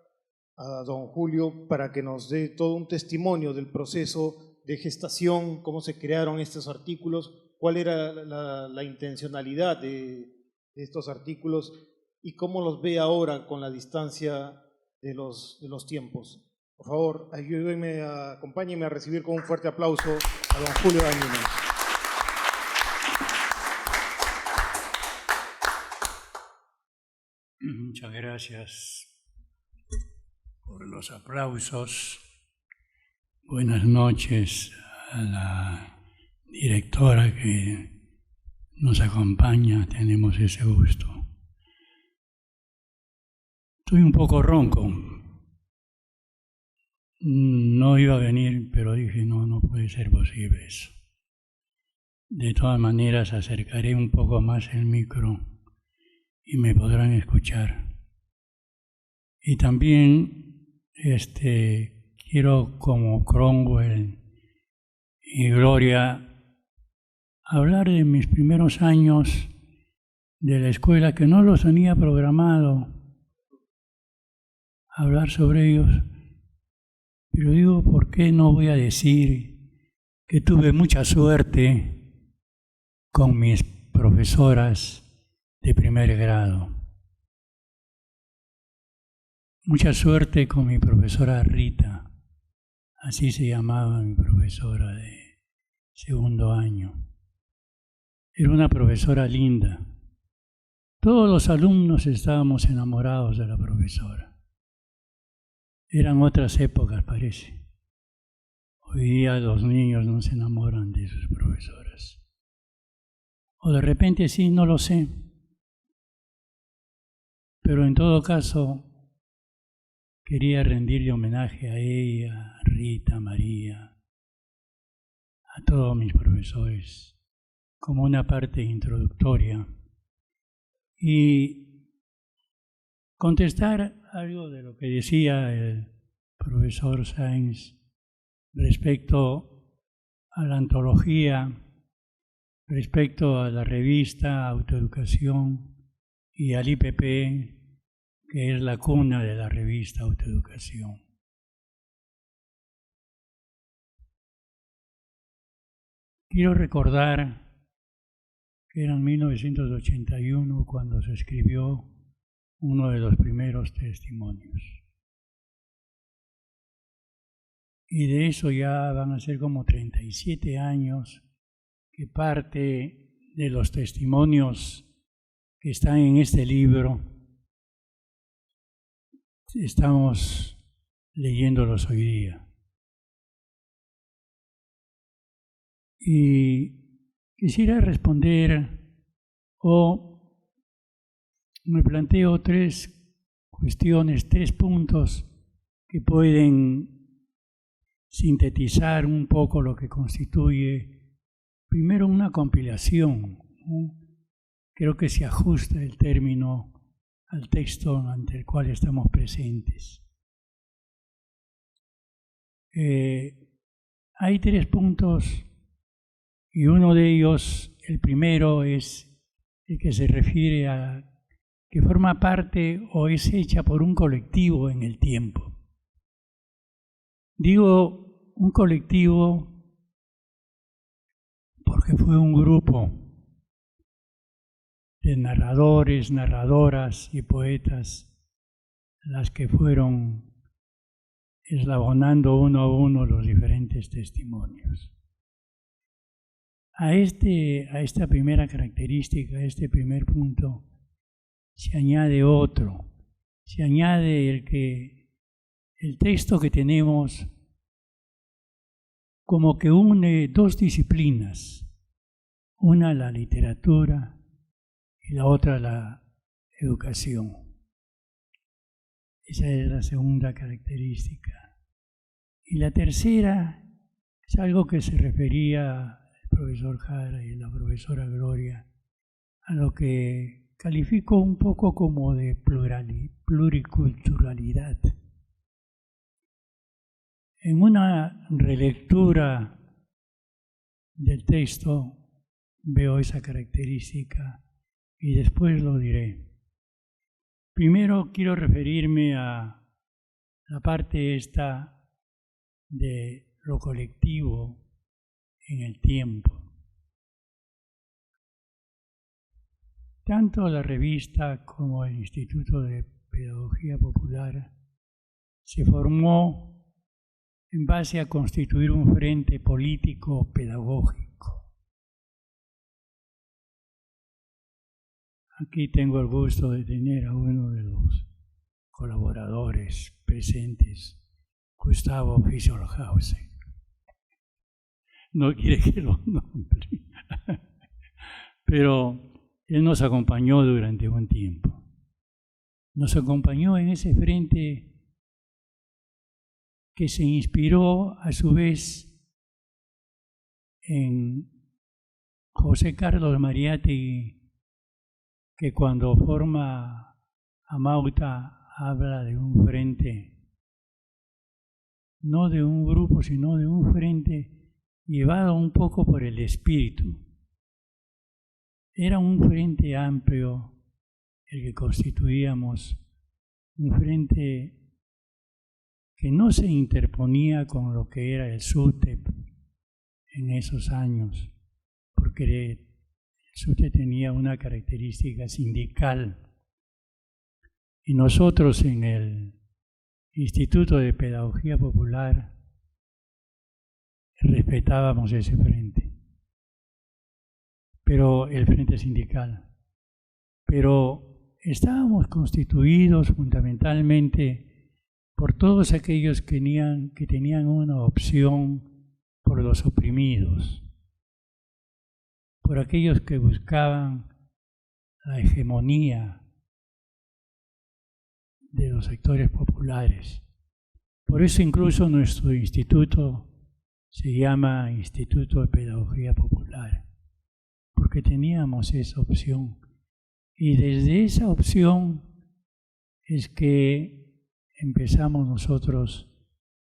a don Julio para que nos dé todo un testimonio del proceso de gestación, cómo se crearon estos artículos, cuál era la intencionalidad de estos artículos y cómo los ve ahora con la distancia de los tiempos. Por favor, acompáñenme a recibir con un fuerte aplauso a don Julio Dañino. Muchas gracias por los aplausos. Buenas noches a la directora que nos acompaña, tenemos ese gusto. Estoy un poco ronco. No iba a venir, pero dije, no puede ser posible eso. De todas maneras, acercaré un poco más el micro y me podrán escuchar. Y también quiero, como Cromwell y Gloria, hablar de mis primeros años de la escuela, que no los tenía programado, hablar sobre ellos. Pero digo, ¿por qué no voy a decir que tuve mucha suerte con mis profesoras de primer grado? Mucha suerte con mi profesora Rita, así se llamaba mi profesora de segundo año. Era una profesora linda. Todos los alumnos estábamos enamorados de la profesora. Eran otras épocas, parece. Hoy día los niños no se enamoran de sus profesoras. O de repente sí, no lo sé. Pero en todo caso, quería rendirle homenaje a ella, a Rita, a María, a todos mis profesores como una parte introductoria y contestar algo de lo que decía el profesor Sáenz respecto a la antología, respecto a la revista Autoeducación y al IPP, que es la cuna de la revista Autoeducación. Quiero recordar que era en 1981 cuando se escribió uno de los primeros testimonios. Y de eso ya van a ser como 37 años que parte de los testimonios que están en este libro estamos leyéndolos hoy día. Y quisiera responder o me planteo tres cuestiones, 3 puntos que pueden sintetizar un poco lo que constituye, primero, una compilación, ¿no? Creo que se ajusta el término al texto ante el cual estamos presentes. Hay 3 puntos y uno de ellos, el primero, es el que se refiere a que forma parte o es hecha por un colectivo en el tiempo. Digo un colectivo porque fue un grupo de narradores, narradoras y poetas las que fueron eslabonando uno a uno los diferentes testimonios. A esta primera característica, a este primer punto, se añade otro. Se añade el texto que tenemos como que une 2 disciplinas, una la literatura y la otra la educación. Esa es la segunda característica. Y la tercera es algo que se refería el profesor Jara y la profesora Gloria, a lo que califico un poco como de pluriculturalidad. En una relectura del texto veo esa característica y después lo diré. Primero quiero referirme a la parte esta de lo colectivo en el tiempo. Tanto la revista como el Instituto de Pedagogía Popular se formó en base a constituir un frente político pedagógico. Aquí tengo el gusto de tener a uno de los colaboradores presentes, Gustavo Fischerhausen. No quiere que lo nombre, pero él nos acompañó durante un tiempo. Nos acompañó en ese frente que se inspiró a su vez en José Carlos Mariátegui, que cuando forma Amauta habla de un frente, no de un grupo, sino de un frente llevado un poco por el espíritu. Era un frente amplio el que constituíamos, un frente que no se interponía con lo que era el SUTEP en esos años, porque el SUTEP tenía una característica sindical y nosotros en el Instituto de Pedagogía Popular respetábamos ese frente, pero el frente sindical. Pero estábamos constituidos fundamentalmente por todos aquellos que tenían una opción por los oprimidos, por aquellos que buscaban la hegemonía de los sectores populares. Por eso incluso nuestro instituto se llama Instituto de Pedagogía Popular, porque teníamos esa opción. Y desde esa opción es que empezamos nosotros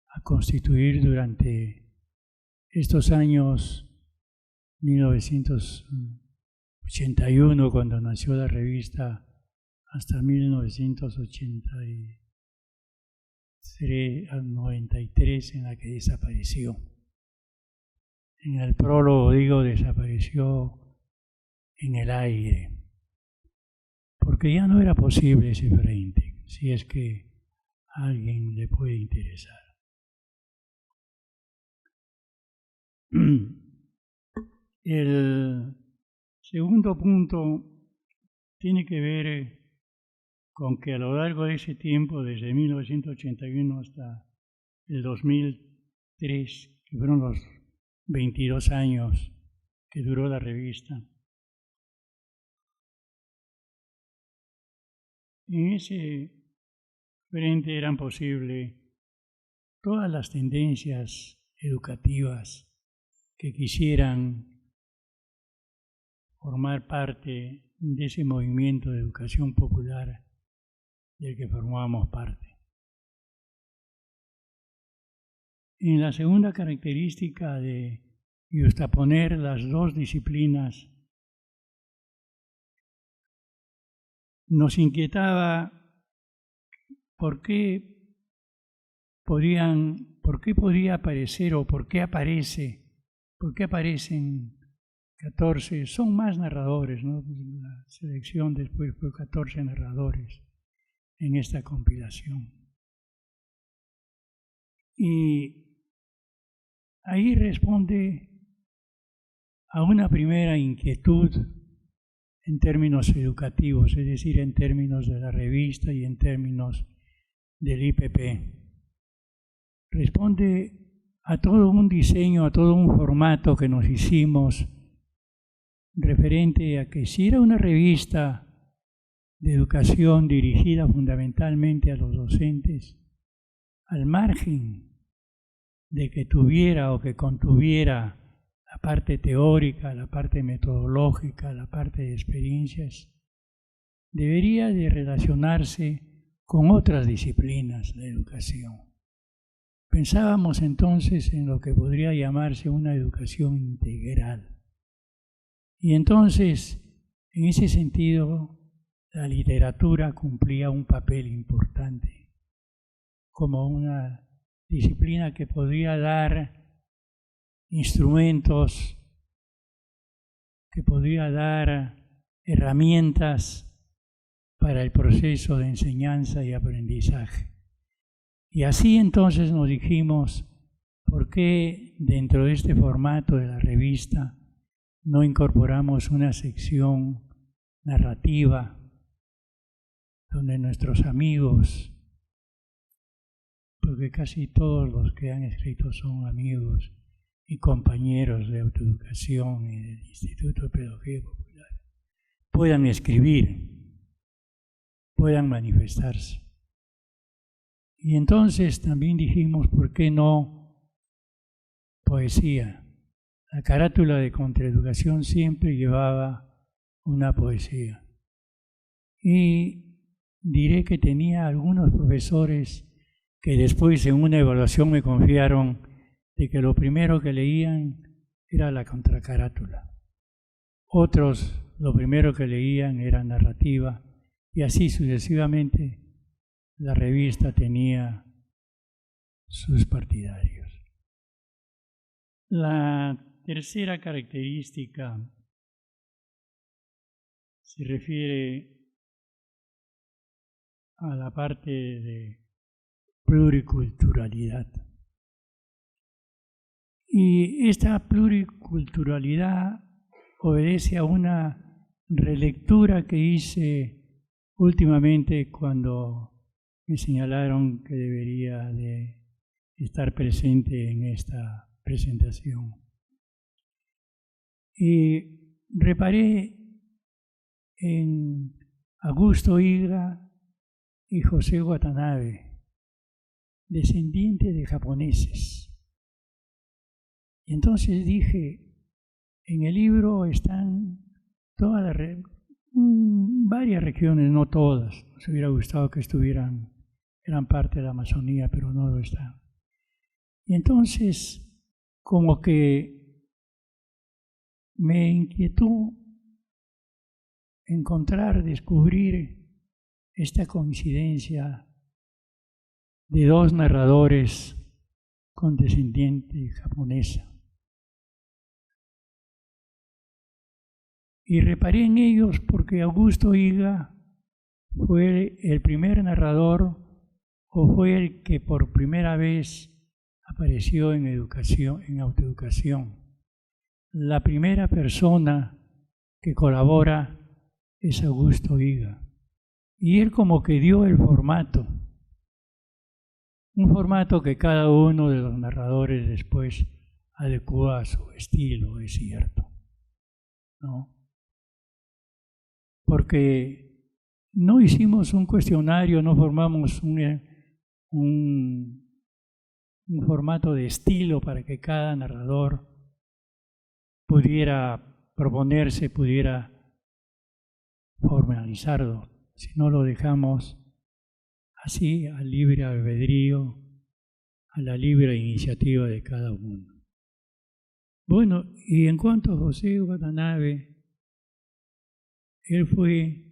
a constituir durante estos años 1981, cuando nació la revista, hasta 1993, en la que desapareció. En el prólogo digo desapareció en el aire, porque ya no era posible ese frente, si es que a alguien le puede interesar. El segundo punto tiene que ver con que a lo largo de ese tiempo, desde 1981 hasta el 2003, que fueron los 22 años que duró la revista, en ese frente eran posibles todas las tendencias educativas que quisieran formar parte de ese movimiento de educación popular del que formábamos parte. En la segunda característica de justaponer las dos disciplinas, nos inquietaba por qué podía aparecer o por qué aparecen 14, son más narradores, ¿no? La selección después fue 14 narradores en esta compilación. Y ahí responde a una primera inquietud en términos educativos, es decir, en términos de la revista y en términos del IPP. Responde a todo un diseño, a todo un formato que nos hicimos referente a que si era una revista de educación dirigida fundamentalmente a los docentes, al margen de que tuviera o que contuviera la parte teórica, la parte metodológica, la parte de experiencias, debería de relacionarse con otras disciplinas de educación. Pensábamos entonces en lo que podría llamarse una educación integral. Y entonces, en ese sentido, la literatura cumplía un papel importante como una disciplina que podía dar instrumentos, que podía dar herramientas para el proceso de enseñanza y aprendizaje. Y así entonces nos dijimos, ¿por qué dentro de este formato de la revista no incorporamos una sección narrativa donde nuestros amigos, porque casi todos los que han escrito son amigos y compañeros de autoeducación y del Instituto de Pedagogía Popular, puedan escribir, puedan manifestarse? Y entonces también dijimos, ¿por qué no poesía? La carátula de Contraeducación siempre llevaba una poesía. Y diré que tenía algunos profesores que después en una evaluación me confiaron de que lo primero que leían era la contracarátula. Otros lo primero que leían era narrativa y así sucesivamente la revista tenía sus partidarios. La tercera característica se refiere a la parte de pluriculturalidad. Y esta pluriculturalidad obedece a una relectura que hice últimamente cuando me señalaron que debería de estar presente en esta presentación. Y reparé en Augusto Higa y José Watanabe, descendientes de japoneses, Y entonces dije, en el libro están todas varias regiones, no todas. Nos hubiera gustado que estuvieran gran parte de la Amazonía, pero no lo están. Y entonces, como que me inquietó descubrir esta coincidencia de dos narradores con descendiente japonesa. Y reparé en ellos porque Augusto Higa fue el primer narrador o fue el que por primera vez apareció en educación, en autoeducación. La primera persona que colabora es Augusto Higa. Y él como que dio el formato, un formato que cada uno de los narradores después adecua a su estilo, es cierto, ¿no? Porque no hicimos un cuestionario, no formamos un formato de estilo para que cada narrador pudiera proponerse, pudiera formalizarlo, si no lo dejamos así al libre albedrío, a la libre iniciativa de cada uno. Bueno, y en cuanto a José Watanabe, él fue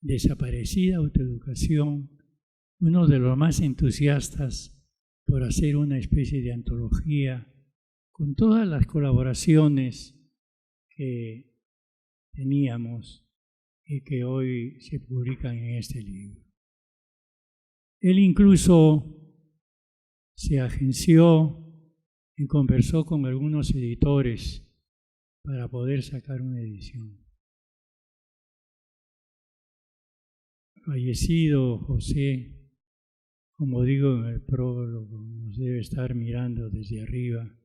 desaparecida autoeducación, uno de los más entusiastas por hacer una especie de antología con todas las colaboraciones que teníamos y que hoy se publican en este libro. Él incluso se agenció y conversó con algunos editores para poder sacar una edición. Fallecido José, como digo en el prólogo, nos debe estar mirando desde arriba,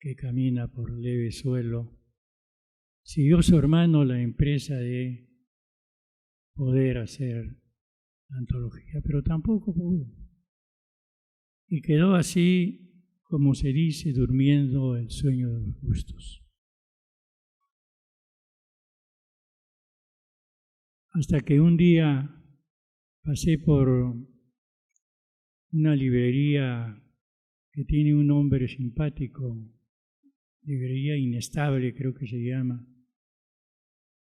que camina por leve suelo. Siguió su hermano la empresa de poder hacer la antología, pero tampoco pudo. Y quedó así, como se dice, durmiendo el sueño de los justos. Hasta que un día pasé por una librería que tiene un nombre simpático, librería Inestable creo que se llama,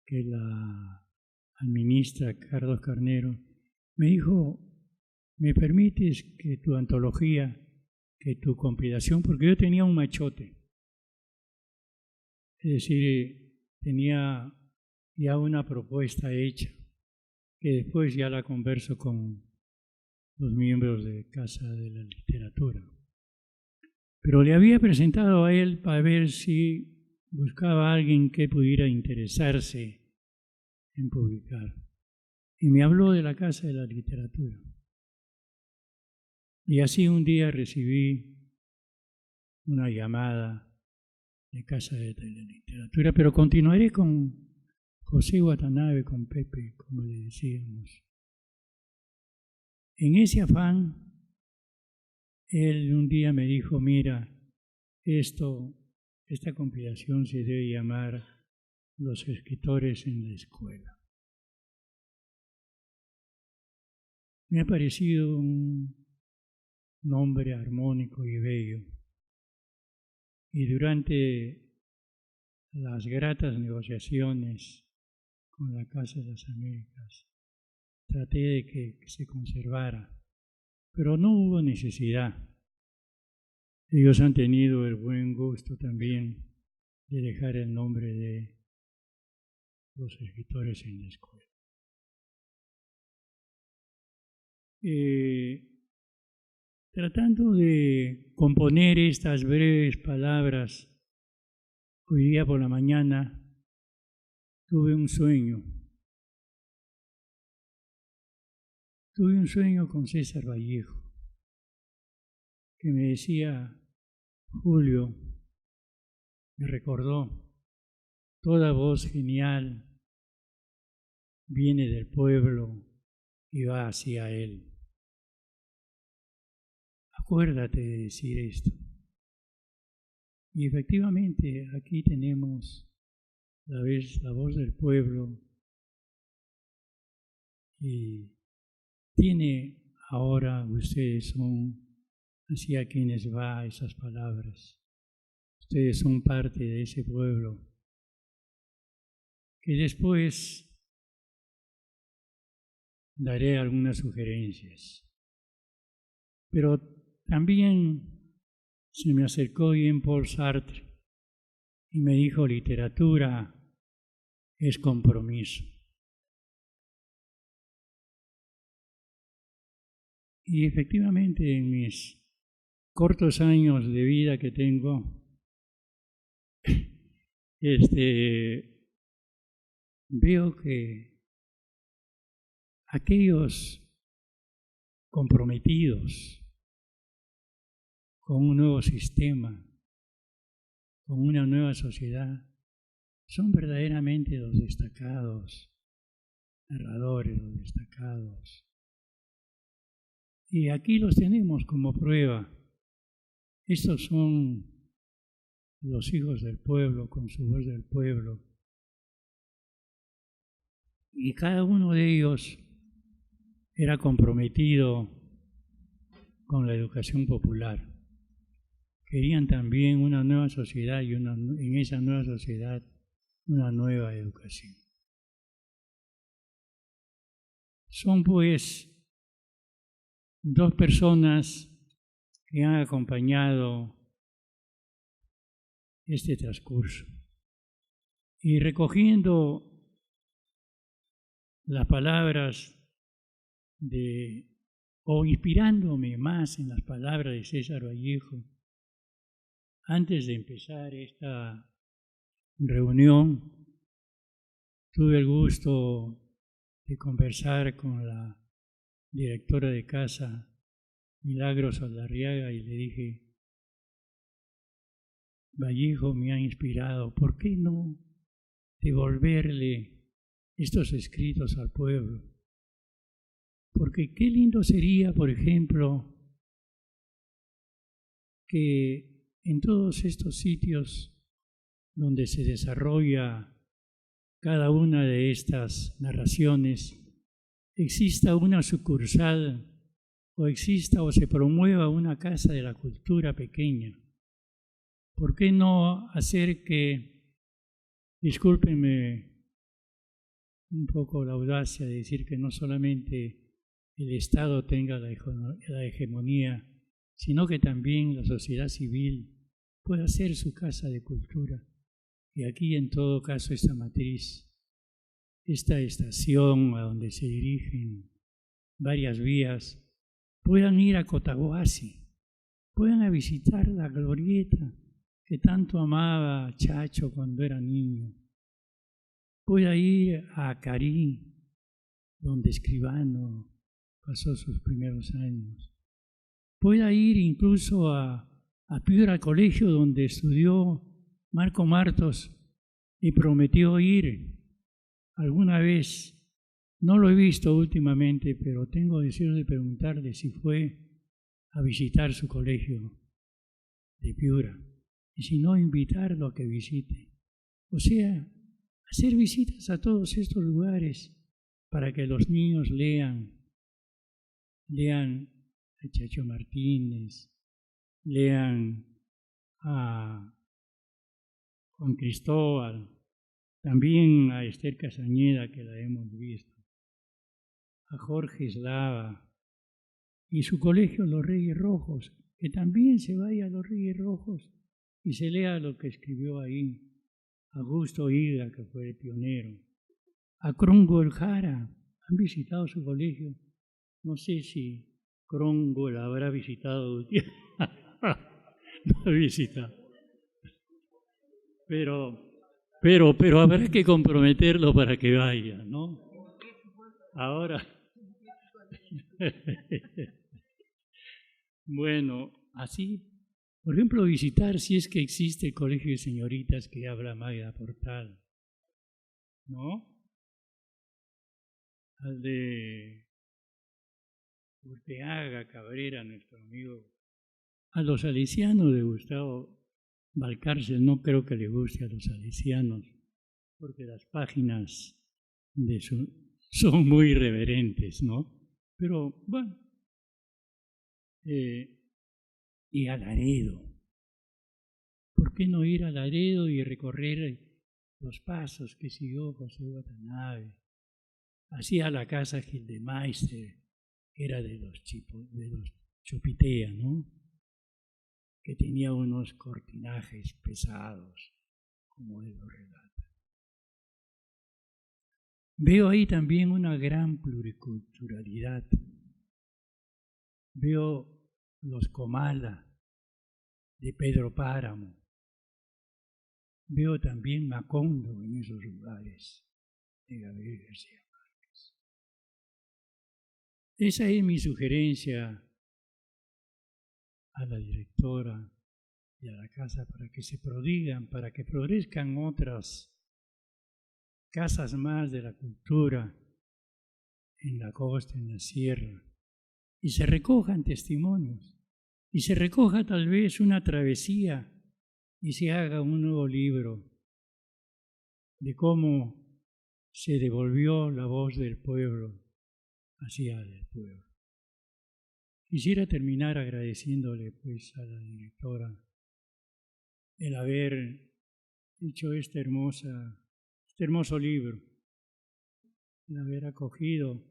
que la administra Carlos Carnero. Me dijo, ¿me permites que tu antología, que tu compilación, porque yo tenía un machote, es decir, tenía ya una propuesta hecha, que después ya la converso con los miembros de Casa de la Literatura. Pero le había presentado a él para ver si buscaba a alguien que pudiera interesarse en publicar. Y me habló de la Casa de la Literatura. Y así un día recibí una llamada de Casa de la Literatura, pero continuaré con José Watanabe, con Pepe, como le decíamos. En ese afán, él un día me dijo, mira, esta compilación se debe llamar Los escritores en la escuela. Me ha parecido un nombre armónico y bello. Y durante las gratas negociaciones con la Casa de las Américas, traté de que se conservara, pero no hubo necesidad. Ellos han tenido el buen gusto también de dejar el nombre de Los escritores en la escuela. Tratando de componer estas breves palabras, hoy día por la mañana tuve un sueño. Tuve un sueño con César Vallejo, que me decía, Julio, me recordó, toda voz genial viene del pueblo y va hacia él. Acuérdate de decir esto. Y efectivamente aquí tenemos la voz del pueblo y tiene ahora, ustedes son hacia quienes va esas palabras. Ustedes son parte de ese pueblo que después daré algunas sugerencias. Pero también se me acercó Jean-Paul Sartre y me dijo, literatura es compromiso. Y efectivamente en mis cortos años de vida que tengo, veo que aquellos comprometidos con un nuevo sistema, con una nueva sociedad, son verdaderamente los destacados narradores, los destacados. Y aquí los tenemos como prueba. Estos son los hijos del pueblo, con su voz del pueblo. Y cada uno de ellos era comprometido con la educación popular. Querían también una nueva sociedad y en esa nueva sociedad una nueva educación. Son pues dos personas que han acompañado este transcurso. Y recogiendo las palabras o inspirándome más en las palabras de César Vallejo, antes de empezar esta reunión, tuve el gusto de conversar con la directora de casa, Milagros Saldarriaga, y le dije, Vallejo me ha inspirado, ¿por qué no devolverle estos escritos al pueblo? Porque qué lindo sería, por ejemplo, que en todos estos sitios donde se desarrolla cada una de estas narraciones, exista una sucursal o exista o se promueva una casa de la cultura pequeña. ¿Por qué no hacer que, discúlpenme un poco la audacia de decir que no solamente el Estado tenga la hegemonía, sino que también la sociedad civil pueda hacer su casa de cultura? Y aquí en todo caso esta matriz, esta estación a donde se dirigen varias vías, puedan ir a Cotahuasi, puedan visitar la glorieta que tanto amaba Chacho cuando era niño, pueda ir a Carí, donde Escribano pasó sus primeros años, pueda ir incluso a Piura, al colegio donde estudió Marco Martos y prometió ir alguna vez. No lo he visto últimamente, pero tengo deseo de preguntarle si fue a visitar su colegio de Piura. Y si no, invitarlo a que visite. O sea, hacer visitas a todos estos lugares para que los niños lean a Chacho Martínez, lean a Juan Cristóbal, también a Esther Castañeda, que la hemos visto, a Jorge Eslava, y su colegio Los Reyes Rojos, que también se vaya a Los Reyes Rojos y se lea lo que escribió ahí Augusto Higa, que fue el pionero, a Crongo El Jara. ¿Han visitado su colegio? No sé si Crongo la habrá visitado. No ha visitado. Pero habrá que comprometerlo para que vaya, ¿no? Ahora. Bueno, así, por ejemplo, visitar si es que existe el colegio de señoritas que habla Magda Portal, ¿no? Al de Urteaga, Cabrera, nuestro amigo, a los salesianos de Gustavo Valcárcel no creo que le guste a los salesianos, porque las páginas son muy irreverentes, ¿no? Pero bueno, y a Laredo. ¿Por qué no ir a Laredo y recorrer los pasos que siguió José Watanabe? Hacía la casa Gildemeister, que era de los Chopitea, ¿no? Que tenía unos cortinajes pesados, como él lo relata. Veo ahí también una gran pluriculturalidad. Veo los Comala de Pedro Páramo. Veo también Macondo en esos lugares de Gabriel García Márquez. Esa es mi sugerencia a la directora y a la casa para que se prodigan, para que florezcan otras casas más de la cultura en la costa, en la sierra, y se recojan testimonios, y se recoja tal vez una travesía y se haga un nuevo libro de cómo se devolvió la voz del pueblo hacia el pueblo. Quisiera terminar agradeciéndole pues a la directora el haber hecho este hermoso libro, el haber acogido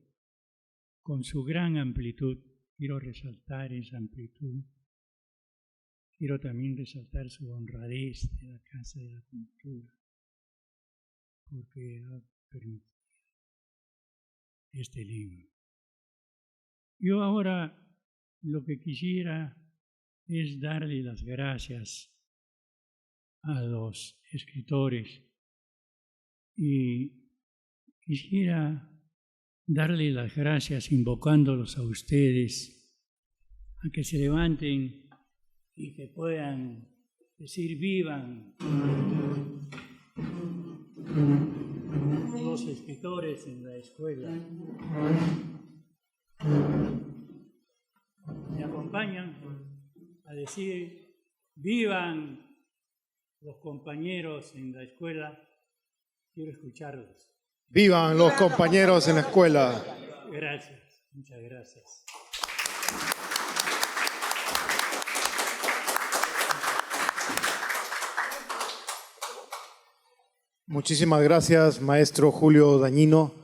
con su gran amplitud. Quiero resaltar esa amplitud. Quiero también resaltar su honradez de la Casa de la Cultura, porque ha permitido este libro. Yo ahora lo que quisiera es darle las gracias a los escritores y quisiera darle las gracias invocándolos a ustedes a que se levanten y que puedan decir vivan los escritores en la escuela. Me acompañan a decir vivan los compañeros en la escuela. Quiero escucharlos. ¡Vivan los compañeros en la escuela! Gracias, muchas gracias. Muchísimas gracias, maestro Julio Dañino.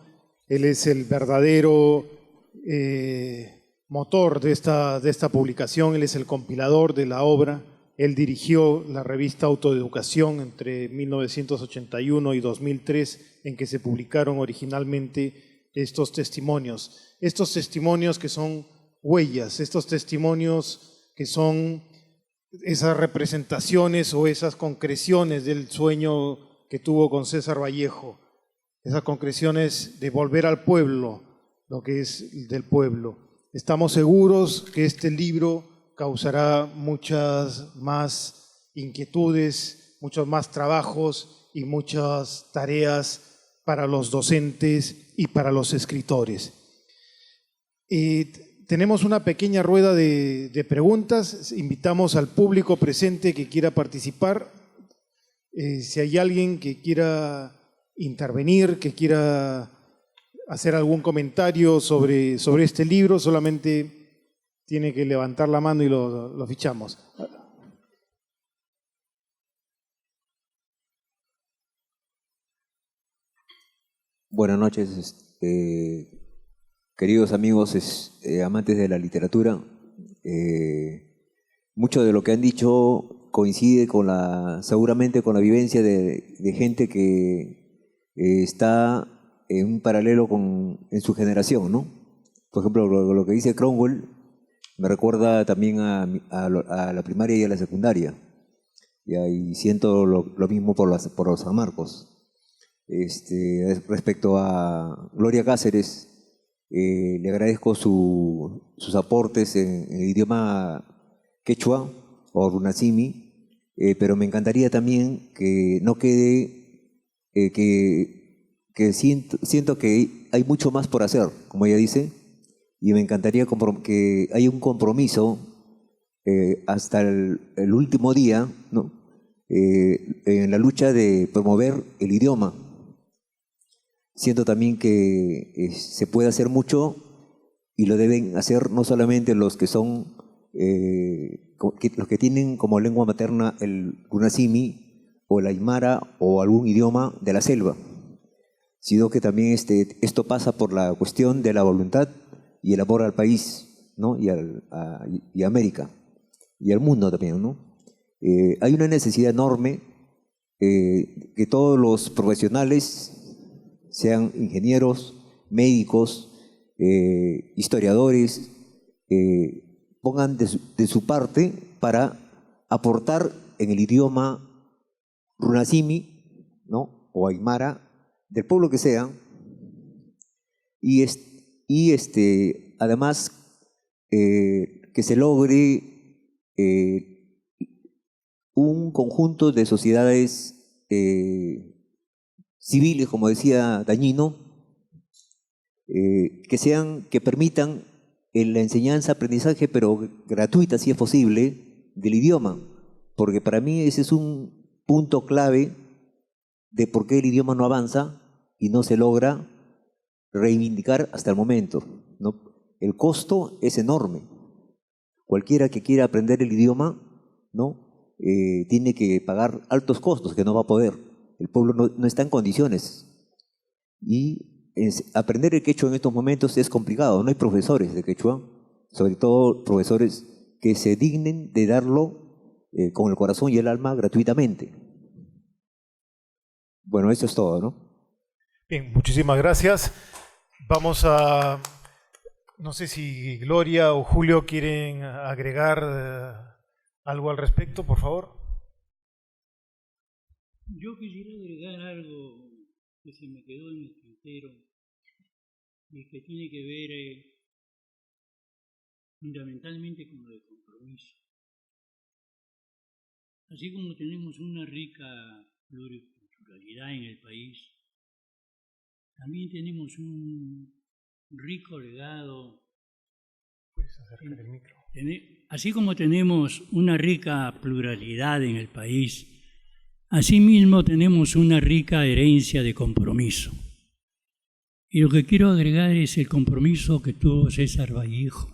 Él es el verdadero motor de esta publicación, él es el compilador de la obra. Él dirigió la revista Autoeducación entre 1981 y 2003, en que se publicaron originalmente estos testimonios que son huellas, estos testimonios que son esas representaciones o esas concreciones del sueño que tuvo con César Vallejo, esas concreciones de volver al pueblo, lo que es del pueblo. Estamos seguros que este libro causará muchas más inquietudes, muchos más trabajos y muchas tareas para los docentes y para los escritores. Tenemos una pequeña rueda de preguntas. Invitamos al público presente que quiera participar. Si hay alguien que quiera intervenir, que quiera hacer algún comentario sobre este libro, solamente tiene que levantar la mano y lo fichamos. Buenas noches, queridos amigos amantes de la literatura. Mucho de lo que han dicho coincide seguramente con la vivencia de gente que está en un paralelo en su generación, ¿no? Por ejemplo, lo que dice Cromwell me recuerda también a la primaria y a la secundaria. Y siento lo mismo por los San Marcos. Respecto a Gloria Cáceres, le agradezco sus aportes en el idioma quechua o runasimi, pero me encantaría también que no quede que siento que hay mucho más por hacer, como ella dice, y me encantaría que haya un compromiso hasta el último día, ¿no?, en la lucha de promover el idioma. Siento también que se puede hacer mucho y lo deben hacer no solamente los que son, los que tienen como lengua materna el runasimi o el aymara o algún idioma de la selva, sino que también esto pasa por la cuestión de la voluntad y el amor al país, ¿no? y a América y al mundo también, ¿no? Hay una necesidad enorme que todos los profesionales, sean ingenieros, médicos, historiadores, pongan de su parte para aportar en el idioma runasimi, ¿no? O aymara, del pueblo que sea, y además que se logre un conjunto de sociedades civiles, como decía Dañino, que permitan la enseñanza, aprendizaje, pero gratuita si es posible, del idioma, porque para mí ese es un punto clave de por qué el idioma no avanza y no se logra reivindicar hasta el momento, ¿no? El costo es enorme. Cualquiera que quiera aprender el idioma, ¿no? Tiene que pagar altos costos que no va a poder. El pueblo no está en condiciones. Y aprender el quechua en estos momentos es complicado. No hay profesores de quechua, sobre todo profesores que se dignen de darlo con el corazón y el alma gratuitamente. Bueno, eso es todo, ¿no? Bien, muchísimas gracias. Vamos a... No sé si Gloria o Julio quieren agregar algo al respecto, por favor. Yo quisiera agregar algo que se me quedó en el tintero y que tiene que ver fundamentalmente con lo de compromiso. Así como tenemos una rica pluriculturalidad en el país, también tenemos un rico legado. Puedes acercar el micro. Así como tenemos una rica pluralidad en el país, asimismo tenemos una rica herencia de compromiso. Y lo que quiero agregar es el compromiso que tuvo César Vallejo,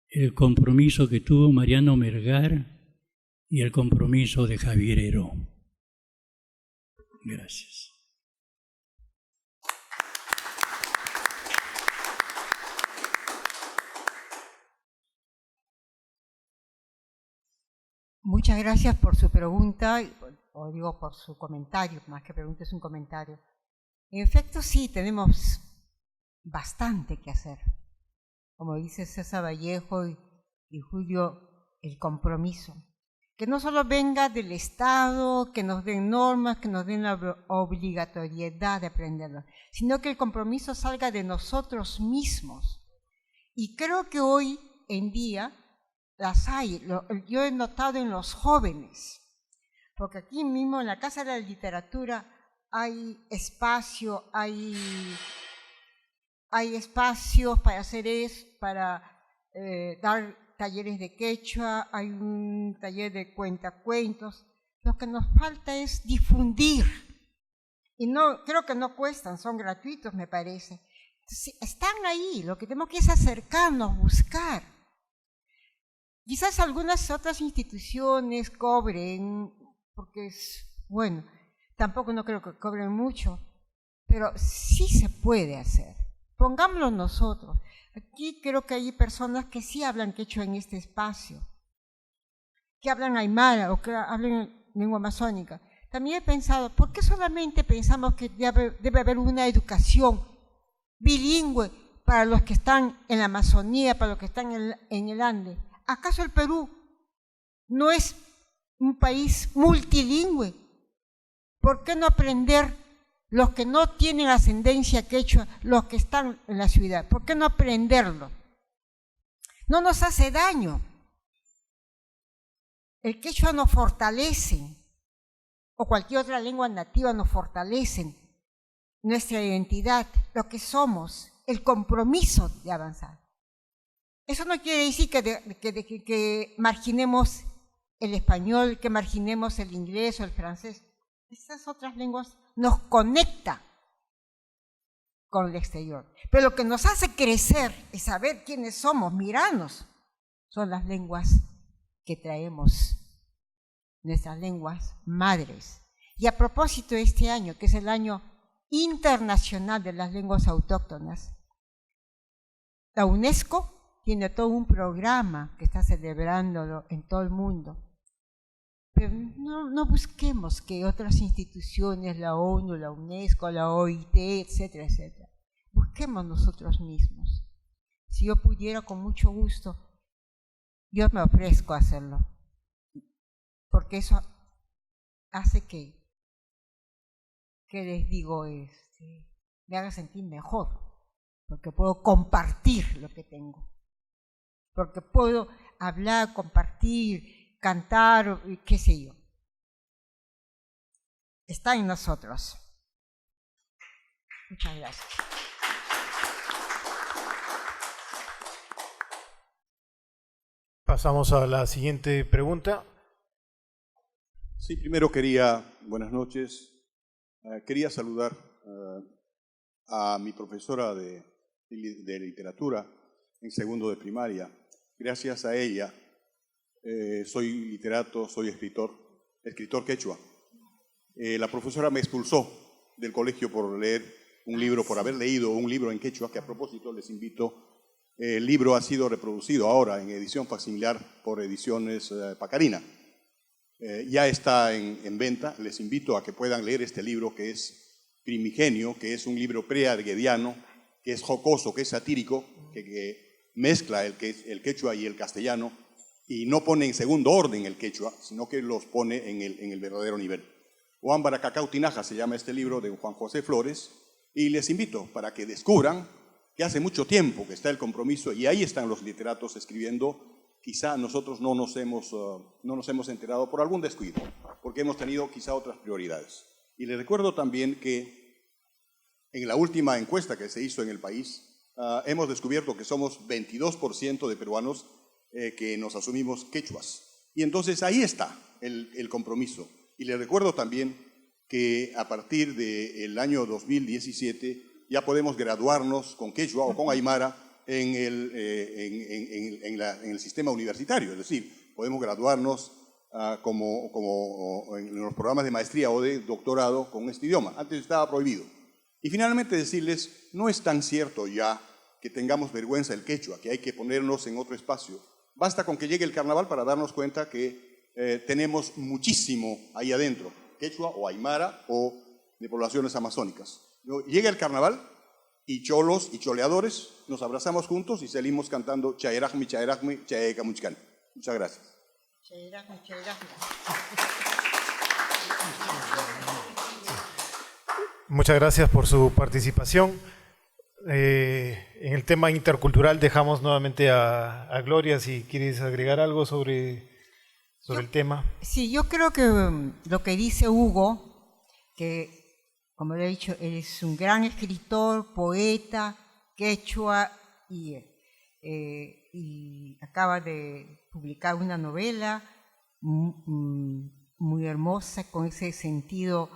el compromiso que tuvo Mariano Melgar y el compromiso de Javier Heró. Gracias. Muchas gracias por su pregunta, o digo por su comentario, más que pregunta es un comentario. En efecto, sí, tenemos bastante que hacer. Como dice César Vallejo y Julio, el compromiso. Que no solo venga del Estado, que nos den normas, que nos den la obligatoriedad de aprenderlo, sino que el compromiso salga de nosotros mismos. Y creo que hoy en día las hay, yo he notado en los jóvenes, porque aquí mismo en la Casa de la Literatura hay espacio, hay espacios para hacer eso, para dar talleres de quechua, hay un taller de cuentacuentos. Lo que nos falta es difundir, y no creo que no cuestan, son gratuitos, me parece. Entonces, están ahí, lo que tenemos que es acercarnos, buscar. Quizás algunas otras instituciones cobren, porque bueno, tampoco no creo que cobren mucho, pero sí se puede hacer. Pongámoslo nosotros. Aquí creo que hay personas que sí hablan quechua en este espacio, que hablan aymara o que hablan lengua amazónica. También he pensado, ¿por qué solamente pensamos que debe haber una educación bilingüe para los que están en la Amazonía, para los que están en el Ande? ¿Acaso el Perú no es un país multilingüe? ¿Por qué no aprender los que no tienen ascendencia quechua, los que están en la ciudad? ¿Por qué no aprenderlo? No nos hace daño. El quechua nos fortalece, o cualquier otra lengua nativa nos fortalecen nuestra identidad, lo que somos, el compromiso de avanzar. Eso no quiere decir que marginemos el español, que marginemos el inglés o el francés. Estas otras lenguas nos conectan con el exterior. Pero lo que nos hace crecer es saber quiénes somos, mirarnos. Son las lenguas que traemos, nuestras lenguas madres. Y a propósito de este año, que es el año internacional de las lenguas autóctonas, la UNESCO tiene todo un programa que está celebrándolo en todo el mundo. Pero no busquemos que otras instituciones, la ONU, la UNESCO, la OIT, etcétera, etcétera. Busquemos nosotros mismos. Si yo pudiera, con mucho gusto, yo me ofrezco a hacerlo. Porque eso hace que les digo, me haga sentir mejor. Porque puedo compartir lo que tengo. Porque puedo hablar, compartir, cantar, qué sé yo. Está en nosotros. Muchas gracias. Pasamos a la siguiente pregunta. Sí, primero buenas noches, quería saludar a mi profesora de literatura en segundo de primaria. Gracias a ella soy literato, soy escritor quechua. La profesora me expulsó del colegio por leer un libro, por haber leído un libro en quechua, que a propósito les invito. El libro ha sido reproducido ahora en edición facsimilar por Ediciones Pacarina. Ya está en venta. Les invito a que puedan leer este libro, que es primigenio, que es un libro prearguediano, que es jocoso, que es satírico, que mezcla el quechua y el castellano y no pone en segundo orden el quechua, sino que los pone en el verdadero nivel. Huámbara Cacao Tinaja se llama este libro de Juan José Flores, y les invito para que descubran que hace mucho tiempo que está el compromiso y ahí están los literatos escribiendo. Quizá nosotros no nos hemos enterado por algún descuido, porque hemos tenido quizá otras prioridades. Y les recuerdo también que en la última encuesta que se hizo en el país, hemos descubierto que somos 22% de peruanos que nos asumimos quechuas. Y entonces ahí está el compromiso. Y les recuerdo también que a partir del año 2017 ya podemos graduarnos con quechua o con aymara en el sistema universitario. Es decir, podemos graduarnos como en los programas de maestría o de doctorado con este idioma. Antes estaba prohibido. Y finalmente decirles, no es tan cierto ya que tengamos vergüenza del quechua, que hay que ponernos en otro espacio. Basta con que llegue el carnaval para darnos cuenta que tenemos muchísimo ahí adentro, quechua o aymara o de poblaciones amazónicas. Llega el carnaval y cholos y choleadores nos abrazamos juntos y salimos cantando Chaerajmi, Chaerajmi, Chaeca Muchcan. Muchas gracias. Chaerajmi, Chaerajmi. Muchas gracias por su participación. En el tema intercultural dejamos nuevamente a Gloria, si quieres agregar algo sobre el tema. Sí, yo creo que lo que dice Hugo, que como le he dicho, es un gran escritor, poeta, quechua y acaba de publicar una novela muy hermosa con ese sentido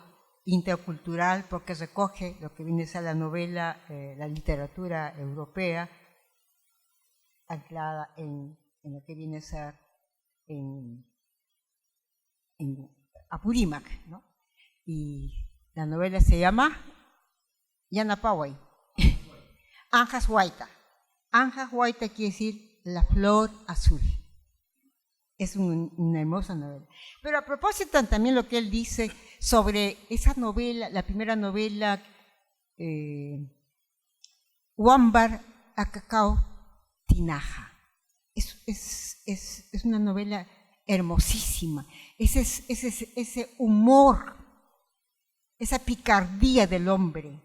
intercultural, porque recoge lo que viene a ser la novela, la literatura europea, anclada en lo que viene a ser en Apurímac, ¿no? Y la novela se llama Yanapaway, Anjas Huayta. Anjas Huayta quiere decir la flor azul. Es una hermosa novela. Pero a propósito también lo que él dice sobre esa novela, la primera novela, Huámbar a Cacao Tinaja. Es una novela hermosísima. Ese humor, esa picardía del hombre.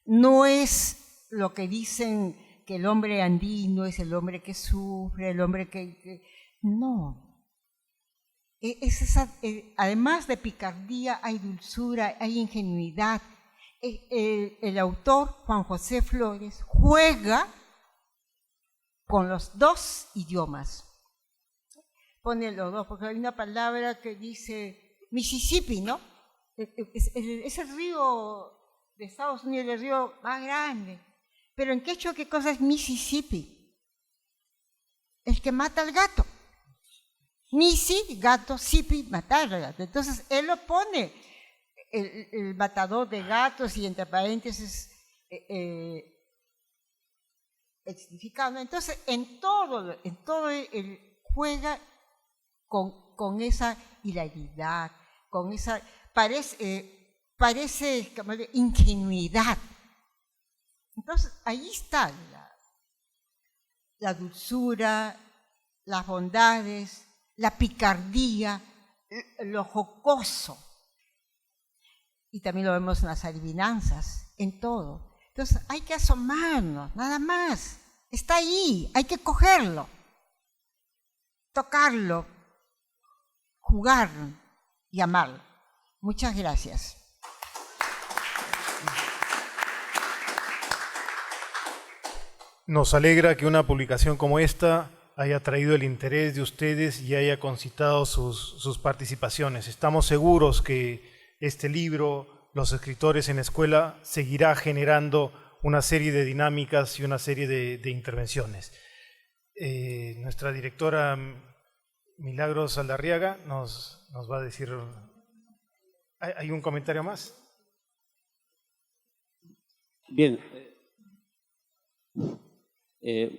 No es lo que dicen que el hombre andino es el hombre que sufre, el hombre que no. Además de picardía hay dulzura, hay ingenuidad. El autor, Juan José Flores, juega con los dos idiomas. pone los dos, porque hay una palabra que dice Mississippi, ¿no? Es el río de Estados Unidos, el río más grande. Pero en quechua, ¿qué cosa es Mississippi? El que mata al gato. Misi, gato, sipi, matar al gato. Entonces, él lo pone, el matador de gatos, y entre paréntesis, el significado, ¿no? Entonces, en todo él juega con esa hilaridad, con esa, parece como de ingenuidad. Entonces, ahí está la dulzura, las bondades, la picardía, lo jocoso. Y también lo vemos en las adivinanzas, en todo. Entonces, hay que asomarnos, nada más. Está ahí, hay que cogerlo, tocarlo, jugar y amarlo. Muchas gracias. Nos alegra que una publicación como esta haya traído el interés de ustedes y haya concitado sus participaciones. Estamos seguros que este libro, Los escritores en la escuela, seguirá generando una serie de dinámicas y una serie de intervenciones. Nuestra directora Milagros Aldarriaga nos va a decir... ¿Hay un comentario más? Bien.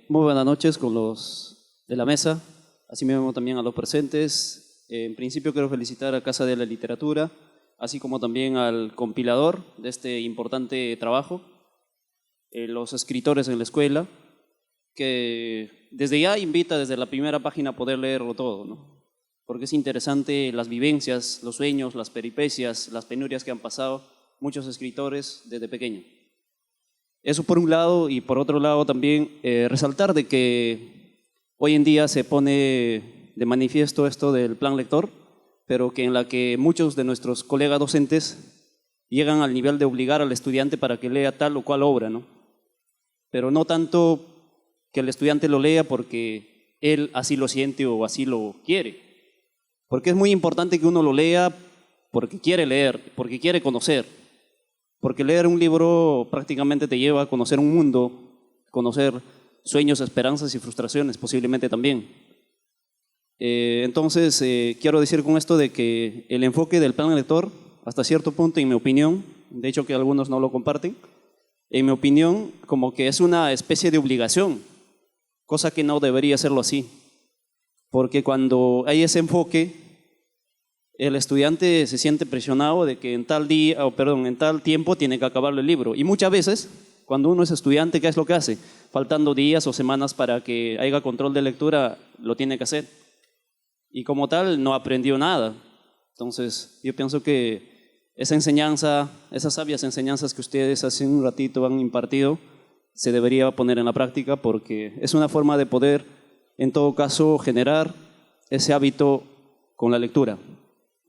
Muy buenas noches con los de la mesa, así mismo también a los presentes. En principio quiero felicitar a Casa de la Literatura, así como también al compilador de este importante trabajo, los escritores en la escuela, que desde ya invita desde la primera página a poder leerlo todo, ¿no? Porque es interesante las vivencias, los sueños, las peripecias, las penurias que han pasado muchos escritores desde pequeños. Eso por un lado, y por otro lado también resaltar de que hoy en día se pone de manifiesto esto del plan lector, pero que en la que muchos de nuestros colegas docentes llegan al nivel de obligar al estudiante para que lea tal o cual obra, ¿no? Pero no tanto que el estudiante lo lea porque él así lo siente o así lo quiere, porque es muy importante que uno lo lea porque quiere leer, porque quiere conocer. Porque leer un libro prácticamente te lleva a conocer un mundo, conocer sueños, esperanzas y frustraciones posiblemente también. Entonces, quiero decir con esto de que el enfoque del plan lector, hasta cierto punto, en mi opinión, de hecho que algunos no lo comparten, en mi opinión, como que es una especie de obligación, cosa que no debería serlo así. Porque cuando hay ese enfoque, el estudiante se siente presionado de que en tal tiempo tiene que acabarlo el libro. Y muchas veces, cuando uno es estudiante, ¿qué es lo que hace? Faltando días o semanas para que haya control de lectura, lo tiene que hacer. Y como tal, no aprendió nada. Entonces, yo pienso que esa enseñanza, esas sabias enseñanzas que ustedes hace un ratito han impartido, se debería poner en la práctica porque es una forma de poder, en todo caso, generar ese hábito con la lectura.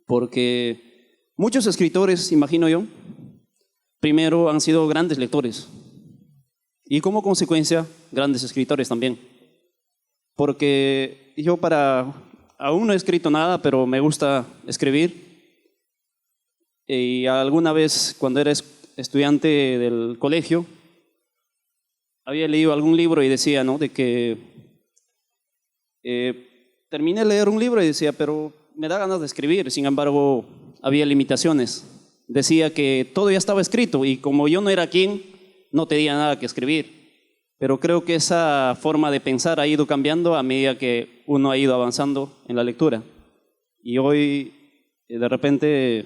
Porque muchos escritores, imagino yo, primero han sido grandes lectores y como consecuencia grandes escritores también. Porque yo aún no he escrito nada, pero me gusta escribir. Y alguna vez cuando era estudiante del colegio, había leído algún libro y decía, ¿no?, de que terminé de leer un libro y decía, pero me da ganas de escribir, sin embargo, había limitaciones. Decía que todo ya estaba escrito y como yo no era quien, no tenía nada que escribir. Pero creo que esa forma de pensar ha ido cambiando a medida que uno ha ido avanzando en la lectura. Y hoy, de repente,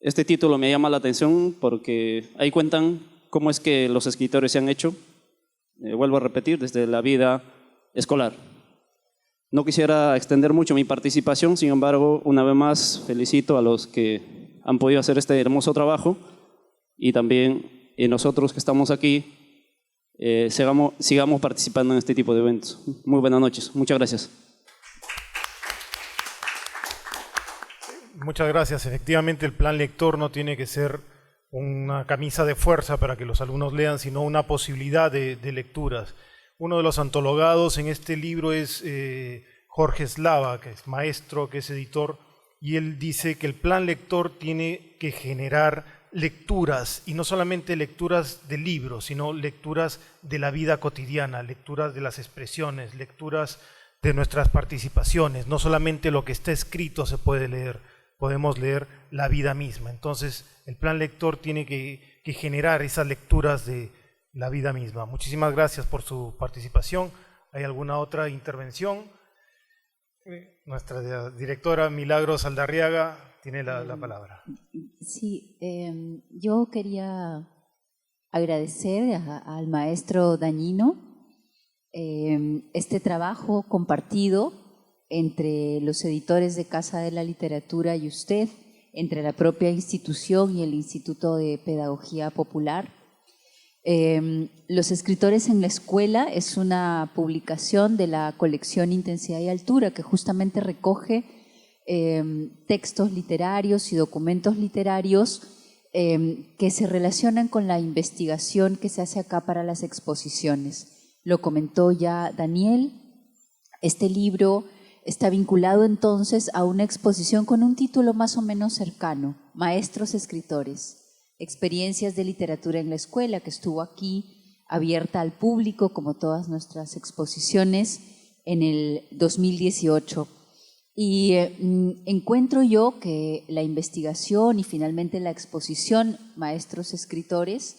este título me llama la atención porque ahí cuentan cómo es que los escritores se han hecho, vuelvo a repetir, desde la vida escolar. No quisiera extender mucho mi participación, sin embargo, una vez más felicito a los que han podido hacer este hermoso trabajo y también nosotros que estamos aquí sigamos participando en este tipo de eventos. Muy buenas noches, muchas gracias. Muchas gracias. Efectivamente, el plan lector no tiene que ser una camisa de fuerza para que los alumnos lean, sino una posibilidad de lecturas. Uno de los antologados en este libro es Jorge Slava, que es maestro, que es editor, y él dice que el plan lector tiene que generar lecturas, y no solamente lecturas de libros, sino lecturas de la vida cotidiana, lecturas de las expresiones, lecturas de nuestras participaciones. No solamente lo que está escrito se puede leer, podemos leer la vida misma. Entonces, el plan lector tiene que generar esas lecturas de la vida misma. Muchísimas gracias por su participación. ¿Hay alguna otra intervención? Nuestra directora Milagros Aldarriaga tiene la palabra. Sí, yo quería agradecer al maestro Dañino este trabajo compartido entre los editores de Casa de la Literatura y usted, entre la propia institución y el Instituto de Pedagogía Popular. Los escritores en la escuela es una publicación de la colección Intensidad y Altura que justamente recoge textos literarios y documentos literarios que se relacionan con la investigación que se hace acá para las exposiciones. Lo comentó ya Daniel. Este libro está vinculado entonces a una exposición con un título más o menos cercano, Maestros Escritores, experiencias de literatura en la escuela, que estuvo aquí abierta al público como todas nuestras exposiciones en el 2018. Y encuentro yo que la investigación y finalmente la exposición Maestros Escritores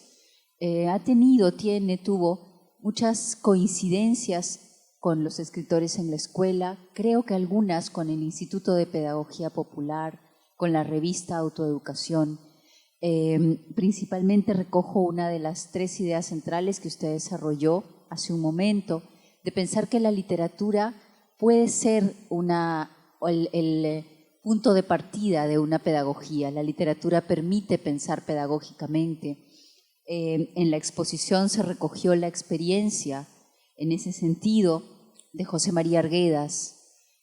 tuvo muchas coincidencias con los escritores en la escuela, creo que algunas con el Instituto de Pedagogía Popular, con la revista Autoeducación. Principalmente recojo una de las 3 ideas centrales que usted desarrolló hace un momento, de pensar que la literatura puede ser el punto de partida de una pedagogía. La literatura permite pensar pedagógicamente. En la exposición se recogió la experiencia, en ese sentido, de José María Arguedas,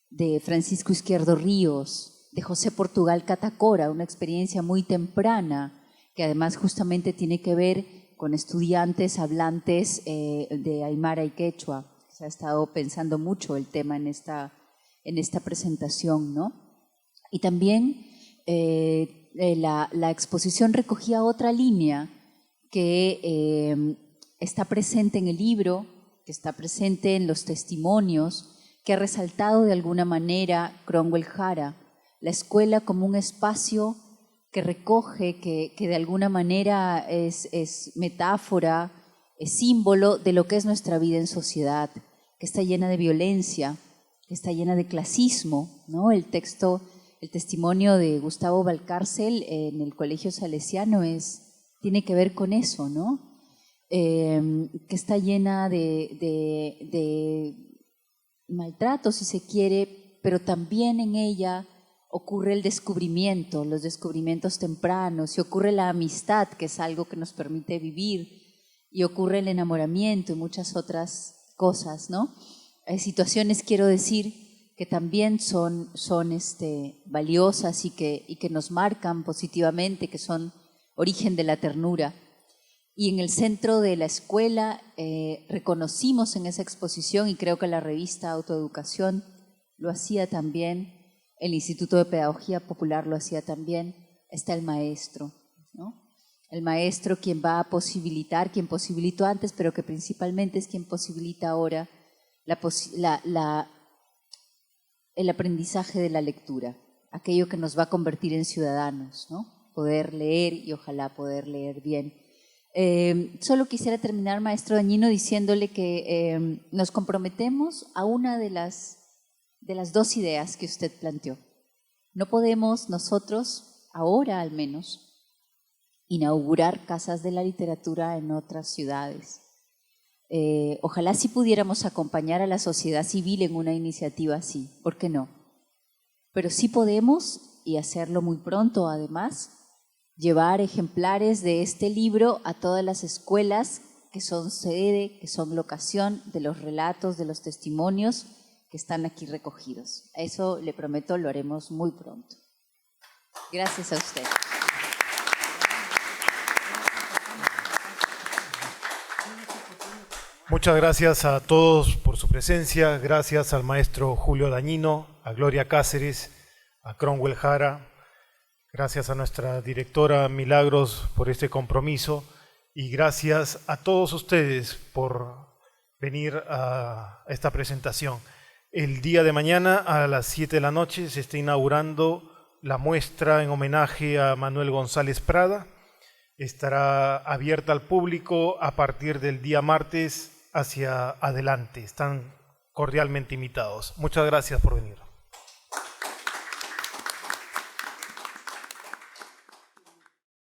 de Francisco Izquierdo Ríos, de José Portugal Catacora, una experiencia muy temprana, que además justamente tiene que ver con estudiantes hablantes de Aymara y Quechua. Se ha estado pensando mucho el tema en esta presentación, ¿no? Y también la exposición recogía otra línea que está presente en el libro, que está presente en los testimonios, que ha resaltado de alguna manera Cromwell Jara, la escuela como un espacio que recoge, que de alguna manera es metáfora, es símbolo de lo que es nuestra vida en sociedad, que está llena de violencia, que está llena de clasismo, ¿no? El testimonio de Gustavo Valcárcel en el Colegio Salesiano tiene que ver con eso, ¿no? Que está llena de maltrato, si se quiere, pero también en ella ocurre el descubrimiento, los descubrimientos tempranos, y ocurre la amistad, que es algo que nos permite vivir, y ocurre el enamoramiento y muchas otras cosas, ¿no? Hay situaciones, quiero decir, que también son valiosas y que nos marcan positivamente, que son origen de la ternura. Y en el centro de la escuela reconocimos en esa exposición, y creo que la revista Autoeducación lo hacía también, el Instituto de Pedagogía Popular lo hacía también, está el maestro, ¿no? El maestro quien va a posibilitar, quien posibilitó antes, pero que principalmente es quien posibilita ahora el aprendizaje de la lectura, aquello que nos va a convertir en ciudadanos, ¿no? Poder leer y ojalá poder leer bien. Solo quisiera terminar, maestro Dañino, diciéndole que nos comprometemos a una de las 2 ideas que usted planteó. No podemos nosotros, ahora al menos, inaugurar casas de la literatura en otras ciudades. Ojalá sí pudiéramos acompañar a la sociedad civil en una iniciativa así, ¿por qué no? Pero sí podemos, y hacerlo muy pronto además, llevar ejemplares de este libro a todas las escuelas que son sede, que son locación de los relatos, de los testimonios que están aquí recogidos. Eso le prometo, lo haremos muy pronto. Gracias a usted. Muchas gracias a todos por su presencia, gracias al maestro Julio Dañino, a Gloria Cáceres, a Cromwell Jara, gracias a nuestra directora Milagros por este compromiso y gracias a todos ustedes por venir a esta presentación. El día de mañana a las 7 de la noche se está inaugurando la muestra en homenaje a Manuel González Prada. Estará abierta al público a partir del día martes hacia adelante. Están cordialmente invitados. Muchas gracias por venir.